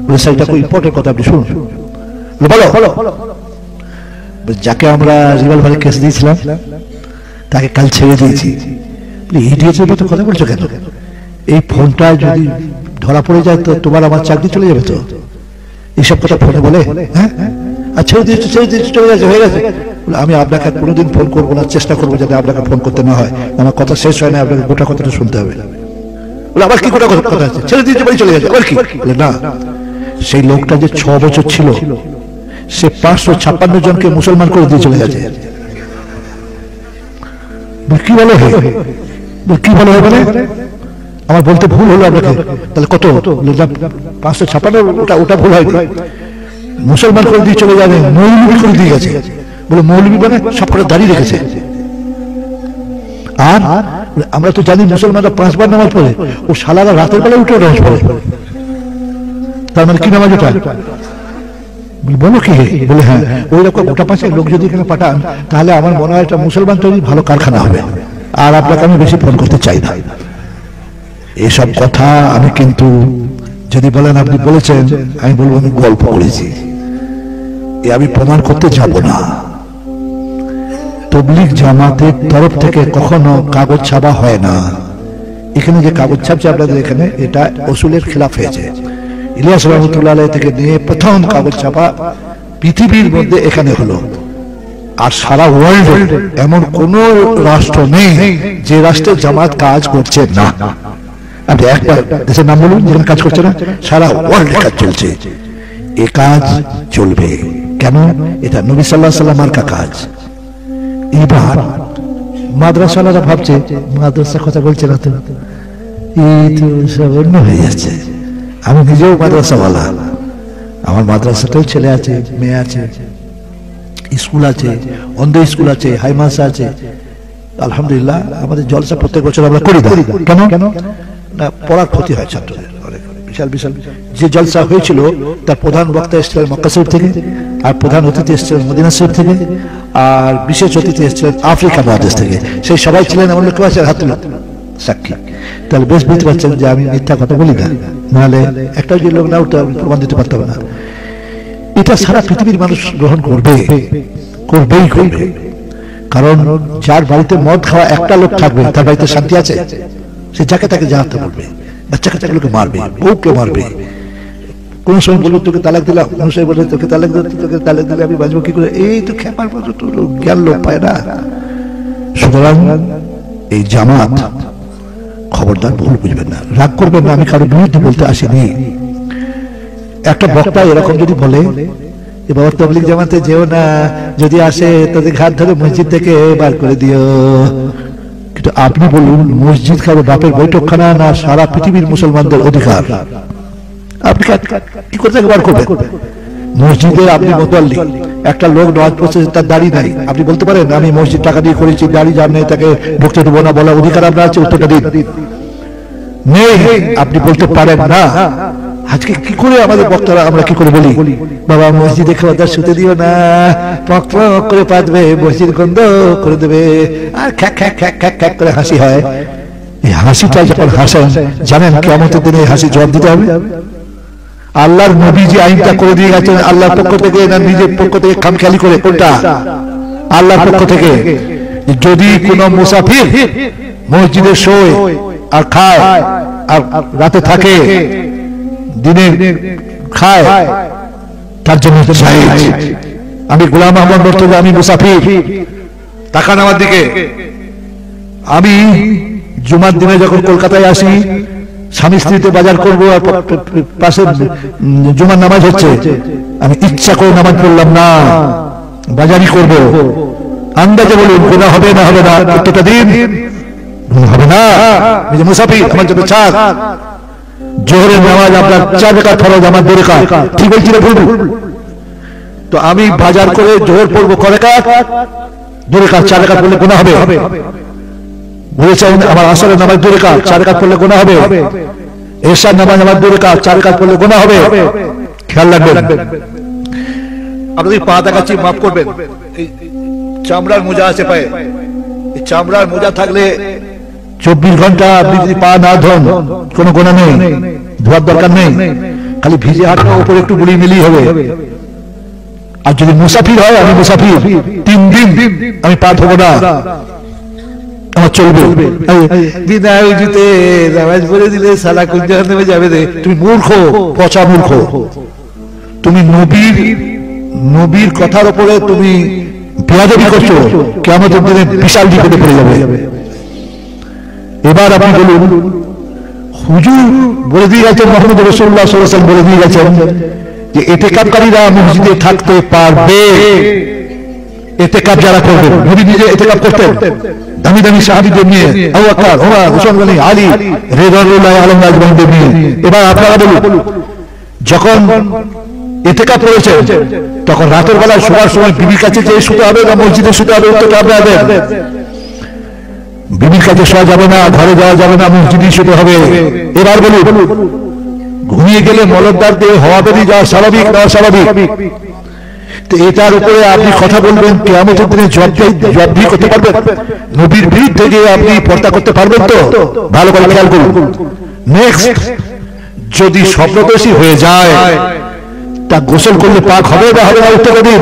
S1: বলে স্যার এটা খুব ইম্পর্টেন্ট কথা, আপনি শুনুন। বলো। যাকে আমরা রিভলভারে কেস দিয়েছিলাম তাকে কাল ছেড়ে দিয়েছি। ইডিয়েটের মতো কথা বলছো কেন? এই ফোনটা যদি ধরা পড়ে যায় তো তোমার আমার চাকরি চলে যাবে। তো এইসব কথা ফোনে বলে? হ্যাঁ, আর ছেড়ে দিয়েছি চলে গেছে, হয়ে গেছে। আমি আপনাকে কোনোদিন ফোন করবো না, চেষ্টা করবো যাতে আপনাকে ফোন করতে না হয়। আমার কথা শেষ হয় না, আপনাকে গোটা কথাটা শুনতে হবে। বলে আবার কি গোটা কথা আছে? ছেড়ে দিয়েছে বাড়ি চলে গেছে, আবার কি? বলে না, সেই লোকটা যে 6 বছর ছিল, সে 556 জনকে মুসলমান করে দিয়ে চলে গেছে। কি বলে? কি বলে বলে আমার বলতে ভুল হলো আপনাকে। তাহলে কত? 556, ওটা ভুল হয়, মুসলমান করে দিয়ে চলে যাবে, মৌলবি করে দিয়ে গেছে। বলে মৌলবি মানে সব করে দাঁড়িয়ে রেখেছে। আর আমরা তো জানি মুসলমানরা 5 বার নামাজ পড়ে, ও শালারা রাতের বেলা উঠে নামাজ পড়ে। তার মানে কি নামাজ ওটা? বলো কি? বলে হ্যাঁ, ওই রকম গোটা 5 লোক যদি এখানে পাঠান তাহলে আমার মনে হয় এটা মুসলমান তৈরি ভালো কারখানা হবে। আর আপনাকে আমি বেশি ফোন করতে চাই না। এসব কথা আমি কিন্তু যদি বলেন আপনি বলেছেন, আমি বলবো আমি গল্প করেছি, আমি প্রমাণ করতে যাব না। তবলিগ জামাতের তরফ থেকে কখনো কাগজ ছাপা হয় না। এখানে যে কাগজ ছাপছে আপনাদের এখানে, এটা উসুলের খেলাফ হয়েছে। ইলিয়াস রহমতুল্লাহ আলাইহি থেকে নিয়ে প্রথম কাগজ ছাপা পৃথিবীর মধ্যে এখানে হলো। আর সারা ওয়ার্ল্ডে এমন কোন রাষ্ট্র নেই যে রাষ্ট্রে জামাত কাজ করছে না। আপনি একবার দেশের নাম বলুন যেখানে কাজ করছে না। সারা ওয়ার্ল্ডে কাজ চলছে। এ কাজ চলবে কেন? এটা নবী সাল্লাল্লাহু আলাইহি ওয়াসাল্লামের কাজ। এবার মাদ্রাসাওয়ালারা ভাবছে মাদ্রাসা কথা বলছে না তো, এই তো সব অন্য হয়ে যাচ্ছে। আমি নিজেও মাদ্রাসাওয়ালা, আমার মাদ্রাসাতেও ছেলে আছে, মেয়ে আছে, স্কুল আছে, অন্ধ স্কুল আছে, হাই মাদ্রাসা আছে। আলহামদুলিল্লাহ আমাদের জলসা প্রত্যেক বছর আমরা করি। কেন না, পড়ার ক্ষতি হয় ছাত্রদের অনেক। বিশাল বিশাল যে জলসা হয়েছিল তার প্রধান বক্তা এসেছিলেন মক্কা শরীফ থেকে, আর প্রধান অতিথি এসেছিলেন মদিনা শরীফ থেকে, আর বিশেষ অতিথি এসেছিলেন আফ্রিকা মহাদেশ থেকে। সেই সবাই ছিলেন এমন লোক আছে হাত তুলে সাক্ষী। তাহলে বেশ বুঝতে পারছেন যে আমি মিথ্যা কথা বলি না, নাহলে একটা যে লোক না উঠতে প্রমাণ দিতে পারতাম না। এটা সারা পৃথিবীর মানুষ গ্রহণ করবেই করবে। কারণ যার বাড়িতে মদ খাওয়া একটা লোক থাকবে তার বাড়িতে শান্তি আছে? সে যাকে তাকে জাহাতে বলবে, বাচ্চা কাচ্চাগুলোকে মারবে, বউকে মারবে। কোন সময় বলবো তোকে তালাক দিলাম, কোন সময় বলবে তোকে তালাক দিলে আমি বাঁচবো কি করে? এই তো খেপার মতো জ্ঞান লোক পায় না। সুতরাং এই জামাত খবরদার ভুল বুঝবেন না, রাগ করবেন না, আমি কারো বিরুদ্ধে বলতে আসিনি। একটা বক্তা এরকম যদি বলে এবার তবলিগ জামাতে যেও না, যদি আসে তাদের ঘাট ধরে মসজিদ থেকে বার করে দিও। কিন্তু আপনি বলুন মসজিদ কারো বাপের বৈঠকখানা না সারা পৃথিবীর মুসলমানদের অধিকার? আপনি কি করে তাকে বার করবেন? মসজিদে আপনি মোতাল্লি, একটা লোক নামাজ পড়ছে তার দাড়ি নাই, আপনি বলতে পারেন আমি মসজিদ টাকা দিয়ে করেছি, দাড়ি যার নেই তাকে ঢুকতে দেবো না বলার অধিকার আপনার আছে? উত্তরটা দিন। নেই, আপনি বলতে পারেন না। আজকে কি করে আমাদের বক্তারা আমরা কি করে বলি বাবা মসজিদে খাওয়া শুতে দিও না, পক পক করে পাতবে, মসজিদ গন্ধ করে দেবে, আর খ্যাক খ্যাক খ্যাক খ্যাক খ্যাক করে হাসি হয়। এই হাসিটা যখন হাসেন জানেন কিয়ামতের দিনে এই হাসি জবাব দিতে হবে। আল্লাহর নবী যে আইনটা করে দিয়ে গেছেন আল্লাহর পক্ষ থেকে না নিজের পক্ষ থেকে খামখেয়ালি করে? কোনটা? আল্লাহর পক্ষ থেকে। যদি কোন মুসাফির মসজিদে শোয় আর খায় আর রাতে থাকে, দিনে খায়, তার জন্য আমি গোলাম আহমদ বর্তমানে আমি মুসাফির, তাকান আমার দিকে। আমি জুমার দিনে যখন কলকাতায় আসি, স্বামী স্ত্রীতে বাজার করবো আর পাশে জুমার নামাজ হচ্ছে, আমি ইচ্ছা করে নামাজ পড়লাম না, বাজারই করবো। আন্দাজে বলুন গুনাহ হবে না হবে না? উত্তরটা দিন। হবে না, আমি যে মুসাফির, আমার জন্য ছাড়। জোহরের নামাজ আপনার 4 রাকাত ফরজ, আমার 2 রাকাত, ঠিক বলছি না ভুল? তো আমি বাজার করে জোহর পড়বো ক রাকাত? 2 রাকাত, 4 রাকাত পড়লে গুনাহ হবে? বলেছেন আমার আসরের নামাজ 2 রাকাত, 4 রাকাত পড়লে গুনাহ হবে। এশার নামাজ আমার 2 রাকাত, 4 রাকাত পড়লে গুনাহ হবে। খেয়াল রাখবেন। আপনি পা দেখাচ্ছি, মাফ করবেন, এই চামড়ার মোজা আছে পায়ে, এই চামড়ার মোজা থাকলে 24 ঘন্টা আপনি যদি পা না ধোন কোনো গুনাহ নেই, ধোয়ার দরকার নেই, খালি ভিজে হাঁটলে উপরে একটু গুলি মিলি হবে। আর যদি মুসাফির হয়, আমি মুসাফির, 3 দিন আমি পা ধোবো না, আমার চলবে। বিনা উজুতে নামাজ পড়ে দিলে সালা কোন জাহান্নামে যাবে রে? তুমি মূর্খ, পচা মূর্খ। তুমি নবীর কথার উপরে তুমি বেয়াদবি করছো, কিয়ামতের দিনে বিশাল বিপদে পড়ে যাবে। এবার আপনি বলুন, হুজুর বলে দিয়ে গেছেন, মুহাম্মদ রাসূলুল্লাহ সাল্লাল্লাহু আলাইহি ওয়াসাল্লাম বলে দিয়ে গেছেন যে ইতিকাফকারীরা মসজিদে থাকতে পারবে। ইতিকাফ যারা করবেন, নবী নিজে ইতিকাফ করতেন দামি দামি সাহাবীদের নিয়ে, আবু বকর, ওমর, উসমান গনি, আলী রাদিয়াল্লাহু আনহুম আজমাইনদের নিয়ে। এবার আপনারা বলুন, যখন ইতিকাফ করেছেন তখন রাতের বেলায় শোয়ার সময় বিবির কাছে যেয়ে শুতে হবে না মসজিদে শুতে হবে? উত্তরটা আপনারা দেন। বিবির কাছে শোয়া যাবে না, ঘরে যাওয়া যাবে না, মসজিদে শুতে হবে। এবার বলুন, ঘুমিয়ে গেলে মলদ্বার দিয়ে হওয়া বেরিয়ে যাওয়া স্বাভাবিক না অস্বাভাবিক? তো এটার উপরে আপনি কথা বলবেন, কিয়ামতের দিনে জবাবদি করতে পারবেন? নবীর বিরুদ্ধে গিয়ে আপনি পর্দা করতে পারবেন তো? ভালো করে খেয়াল করুন। নেক্সট, যদি স্বপ্নদোষী হয়ে যায় তা গোসল করলে পাক হবে না হবে না? উত্তর দিন।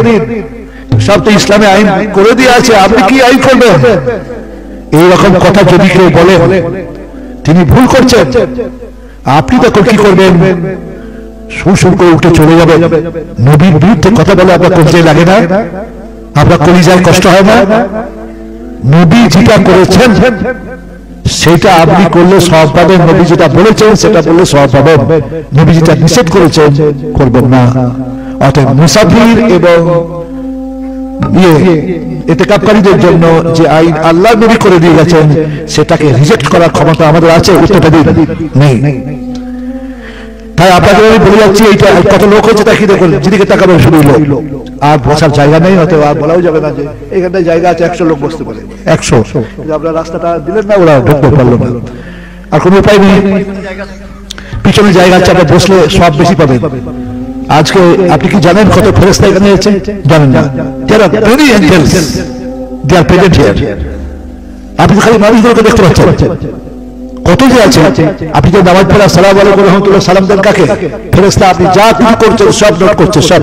S1: সব তো ইসলামে আইন করে দিয়ে আছে, আপনি কি আইন করবেন? এইরকম কথা যদি কেউ বলে তিনি ভুল করছেন। আপনি তখন কি করবেন? সুর করে উঠে চলে যাবেন। নবীর বিরুদ্ধে কথা বলে আপনার কলিজায় লাগে না? আপনার কলিজায় কষ্ট হয় না? নবী যেটা করেছেন সেটা আপনি করলে সওয়াব পাবেন, নবী যেটা বলেছেন সেটা বললে সওয়াব পাবেন। নবী যেটা নিষেধ করেছেন করবেন না। অতএব মুসাফির এবং ইতিকাফকারীদের জন্য যে আইন আল্লাহ নবী করে দিয়ে গেছেন সেটাকে রিজেক্ট করার ক্ষমতা আমাদের আছে? উত্তরটা নেই। তাই আপনাদের আমি বলে যাচ্ছি, এইটা কত লোক হয়েছে তাকে দেখুন, যেদিকে তাকাবেন শুধু লোক, আর বসার জায়গা নেই, হয়তো আর বলাও যাবে না যে এখানটায় জায়গা আছে 100 লোক বসতে পারে, 100। আপনার রাস্তাটা দিলেন না, ওরা ঢুকতে পারলো না, আর কোনো উপায় নেই, পিছনে জায়গা আছে, আপনি বসলে সব বেশি পাবেন। আজকে আপনি কি জানেন কত ফেরেশতা এখানে আছে? জানেন না? আপনি খালি মানুষগুলোকে দেখতে পাচ্ছেন, কত যে আছে। আপনি যে নামাজ পড়ে আসসালামু আলাইকুম ওয়া রাহমাতুল্লাহ সালাম দেন কাকে? ফেরেশতা। আপনি যা কিছু করছেন সব নোট করছে, সব।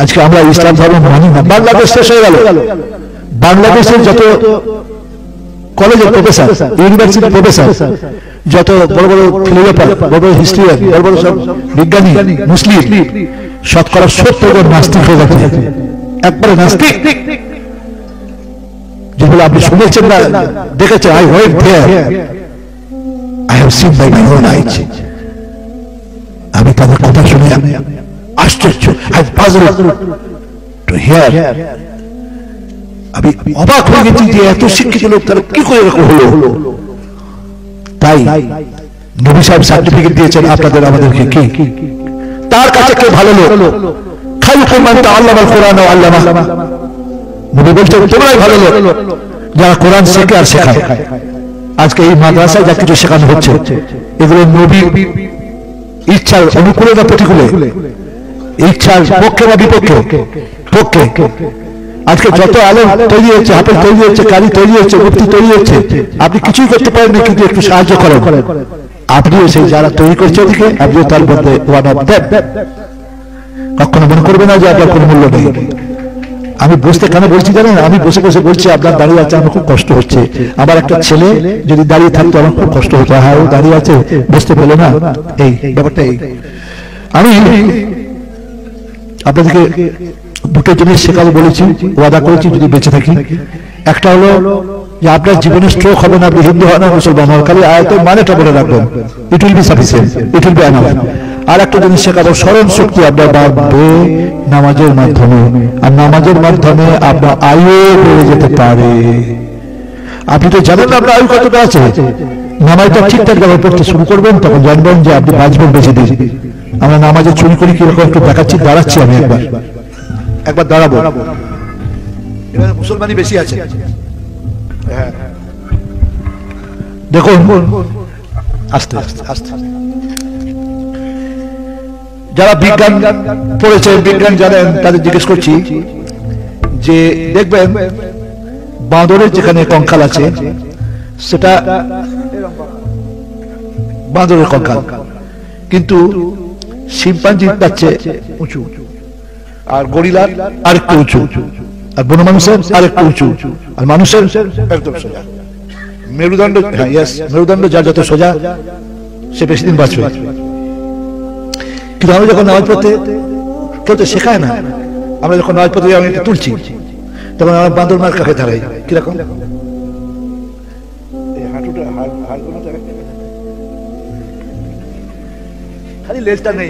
S1: আজকে আমরা ইসলাম ধর্ম মানি না। বাংলাদেশ শেষ হয়ে গেল। বাংলাদেশের যত কলেজের প্রফেসর, ইউনিভার্সিটির প্রফেসর, যত বড় বড় ফিলোসফার, বড় বড় হিস্ট্রিয়ান, বড় বড় সব বিজ্ঞানী মুসলিম, শতকরা 70% নাস্তিক হয়ে গেছে, একবারে নাস্তিক। যেগুলো আপনি শুনেছেন না দেখেছেন, I went there, I have seen by my own eyes. আমি তাদের কথা শুনে আশ্চর্য, আই পাজলড টু হিয়ার। আমি অবাক হয়ে গেছি যে এত শিক্ষিত লোক তারা কি করে এরকম হলো। তাই নবী সাহেব সার্টিফিকেট দিয়েছেন আপনাদের আমাদেরকে, কি তার কাছে কে ভালো লোক? খায়রুকুম মান তাআল্লামাল কুরআন ওয়া আল্লামা। নবী বলছেন তোমরাই ভালো লোক যারা কোরআন শেখে আর শেখায়। আজকে এই মাদ্রাসায় যা কিছু শেখানো হচ্ছে এগুলো নবীর ইচ্ছার অনুকূলে না প্রতিকূলে? ইচ্ছার পক্ষে না বিপক্ষে? পক্ষে। আজকে যত আলেম তৈরি হচ্ছে, হাফেজ তৈরি হচ্ছে, কারি তৈরি হচ্ছে, মুফতি তৈরি হচ্ছে, আপনি কিছুই করতে পারেন না, কিন্তু একটু সাহায্য করেন। আপনিও সেই যারা তৈরি করছে ওদিকে, আপনিও তার মধ্যে ওয়ান অফ দ্যাম। কখনো মনে করবে না যে আপনার কোনো মূল্য নেই। আমি বসতে কেন বলছি জানেন? আমি বসে বসে বলছি আপনার দাঁড়িয়ে আছে, আমার খুব কষ্ট হচ্ছে। আমার একটা ছেলে যদি দাঁড়িয়ে থাকতো আমার খুব কষ্ট হতো। হ্যাঁ, ও দাঁড়িয়ে আছে, বসতে পেলে না, এই ব্যাপারটা। এই আমি আপনাদেরকে দুটো জিনিস শেখাবো বলেছি, ওয়াদা করেছি যদি বেঁচে থাকি। একটা হলো যে আপনার জীবনে স্ট্রোক হবে না, আপনি হিন্দু হন না মুসলমান হন, খালি আয়াতের মানেটা বলে রাখবেন, it will be sufficient, it will be enough. আর একটা জিনিস শেখাবো, স্মরণ শক্তি আপনার বাড়বে নামাজের মাধ্যমে, আর নামাজের মাধ্যমে আপনার আয়ু বেড়ে যেতে পারে। আপনি তো জানেন না আপনার আয়ু কতটা আছে। নামাজটা ঠিকঠাক ভাবে পড়তে শুরু করবেন, তখন জানবেন যে আপনি বাঁচবেন বেশি দিন। আমরা নামাজে চুরি করি কিরকম একটু দেখাচ্ছি, দাঁড়াচ্ছি আমি একবার দাঁড়াবো। এখানে মুসলমানই বেশি আছে, দেখুন আস্তে আস্তে আস্তে। যারা বিজ্ঞান পড়েছেন, বিজ্ঞান জানেন, তাদের জিজ্ঞেস করছি যে দেখবেন বাঁদরের যেখানে কঙ্কাল আছে সেটা বাঁদরের কঙ্কাল, কিন্তু শিম্পাঞ্জির কাছে উঁচু, আর গরিলার আরেকটু উঁচু, আর বন মানুষের আরেকটু উঁচু, আর মানুষের একদম সোজা। মেরুদণ্ড, হ্যাঁ ইয়েস, মেরুদণ্ড যার যত সোজা সে বেশি দিন বাঁচবে। কিন্তু আমরা যখন নামাজ পড়তে, কেউ তো শেখায় না, আমরা যখন নামাজ পড়তে আমি এটা তুলছি, তখন আমরা বাঁদর মার কাছে দাঁড়াই কিরকম, খালি লেজটা নেই।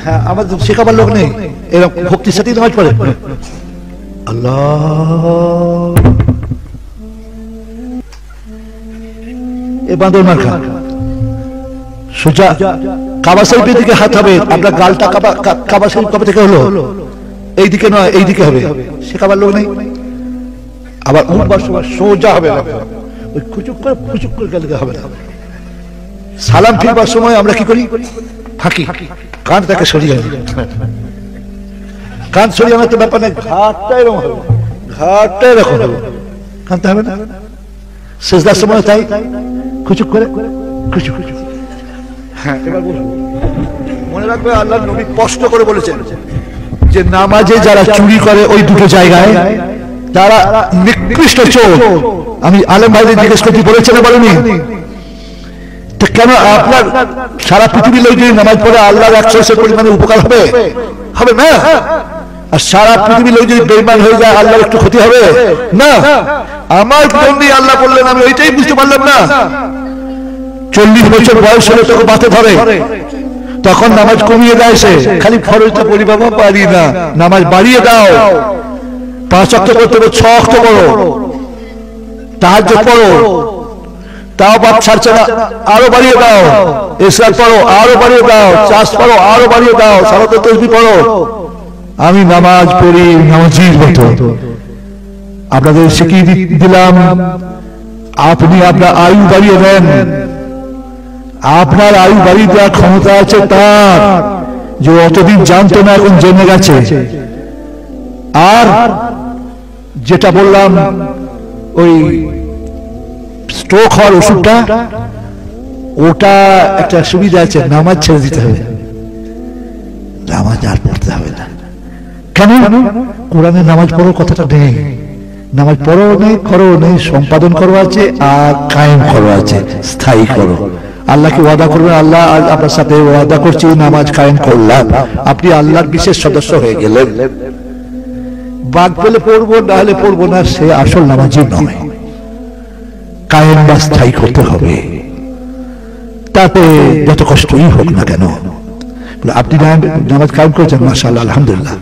S1: হ্যাঁ, আমাদের শেখাবার লোক নেই, এরকম ভক্তির সাথেই নামাজ পড়ে। আল্লাহ, এ বাঁদর মার খা সোজা। কাবা শরীফের দিকে হাত হবে, আপনার গালটা কাবা শরীফ কবে থেকে হলো? এই দিকে নয়, এই দিকে হবে। শেখাবার লোক নেই। আবার উঠবার সময় সোজা হবে, ওই খুচুক করে গেলে হবে না। সালাম ফিরবার সময় আমরা কি করি? ফাঁকি, কানটাকে সরিয়ে আনি। কান সরিয়ে আনার তো ব্যাপার নেই, ঘাটটা এরকম হবে, ঘাটটা এরকম হবে, কানতে হবে না। সেজদার সময় তাই খুচুক করে খুচুক। হ্যাঁ, এবার মনে রাখবে আল্লাহর নবী স্পষ্ট করে বলেছেন যে নামাজে যারা চুরি করে ওই দুটো জায়গায় যারা নিকৃষ্ট চোর। আমি আলেম ভাইদের জিজ্ঞেস করতে বলেছেন না বলেনি? তো কেন আপনার সারা পৃথিবীর লোক যদি নামাজ পড়ে আল্লাহর 100 পরিমাণে উপকার হবে? হবে না। আর সারা পৃথিবীর লোক যদি বেঈমান হয়ে যায় আল্লাহর একটু ক্ষতি হবে না? আমার জন্য আল্লাহ বললেন, আমি ওইটাই বুঝতে পারলাম না। 40 বছর বয়স হলে তোকে বাতে ধরে, তখন নামাজ কমিয়ে দেয় সে, খালি ফরজটা পড়ি বাবা পারি না, নামাজ বাড়িয়ে দাও, 5 ওয়াক্ত করতে হবে 6 ওয়াক্ত করো, তাহাজ্জুদ পড়ো, তাও বাপ ছাড়ছে না, আরো বাড়িয়ে দাও, ইশরাক পড়ো আরো বাড়িয়ে দাও, চাষ পড়ো আরো বাড়িয়ে দাও, সালাতে তাসবিহ পড়ো। আমি নামাজ পড়ি নামাজির মতো। আপনাদের শিখিয়ে দিলাম, আপনি আপনার আয়ু বাড়িয়ে দেন, আপনার আয়ু বাড়িয়ে দেওয়ার ক্ষমতা আছে তার, যে অতদিন জানতো না এখন জেনে গেছে। আর যেটা বললাম ওই স্ট্রোক হওয়ার ওষুধটা, ওটা একটা সুবিধা আছে, নামাজ ছেড়ে দিতে হবে, নামাজ আর পড়তে হবে না। কেন? কোরআনে নামাজ পড়ো কথাটা নেই, নামাজ পড়ো নেই, করো নেই, সম্পাদন করো আছে, আর কায়েম করো আছে, স্থায়ী করো। আল্লাহকে ওয়াদা করবেন, আল্লাহ আপনার সাথে ওয়াদা করছি নামাজ কায়েম করলাম, আপনি আল্লাহর বিশেষ সদস্য হয়ে গেলেন। বাদ পেলে পড়বো, না হলে পড়বো না, সে আসল নামাজি নয়। কায়েম বা স্থায়ী করতে হবে, তাতে যত কষ্টই হোক না কেন। আপনি নামাজ কায়েম করেছেন, মাশাআল্লাহ, আলহামদুলিল্লাহ,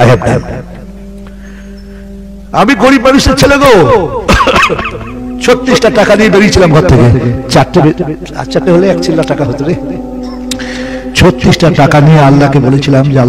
S1: আই হ্যাভ ডান। আমি গরিব মানুষের ছেলে গো, 36টা টাকা নিয়ে বেরিয়েছিলাম ঘর থেকে, চারটে হলে 1 চিল্লা টাকা হতো রে। 36টা টাকা নিয়ে আল্লাহকে বলেছিলাম যে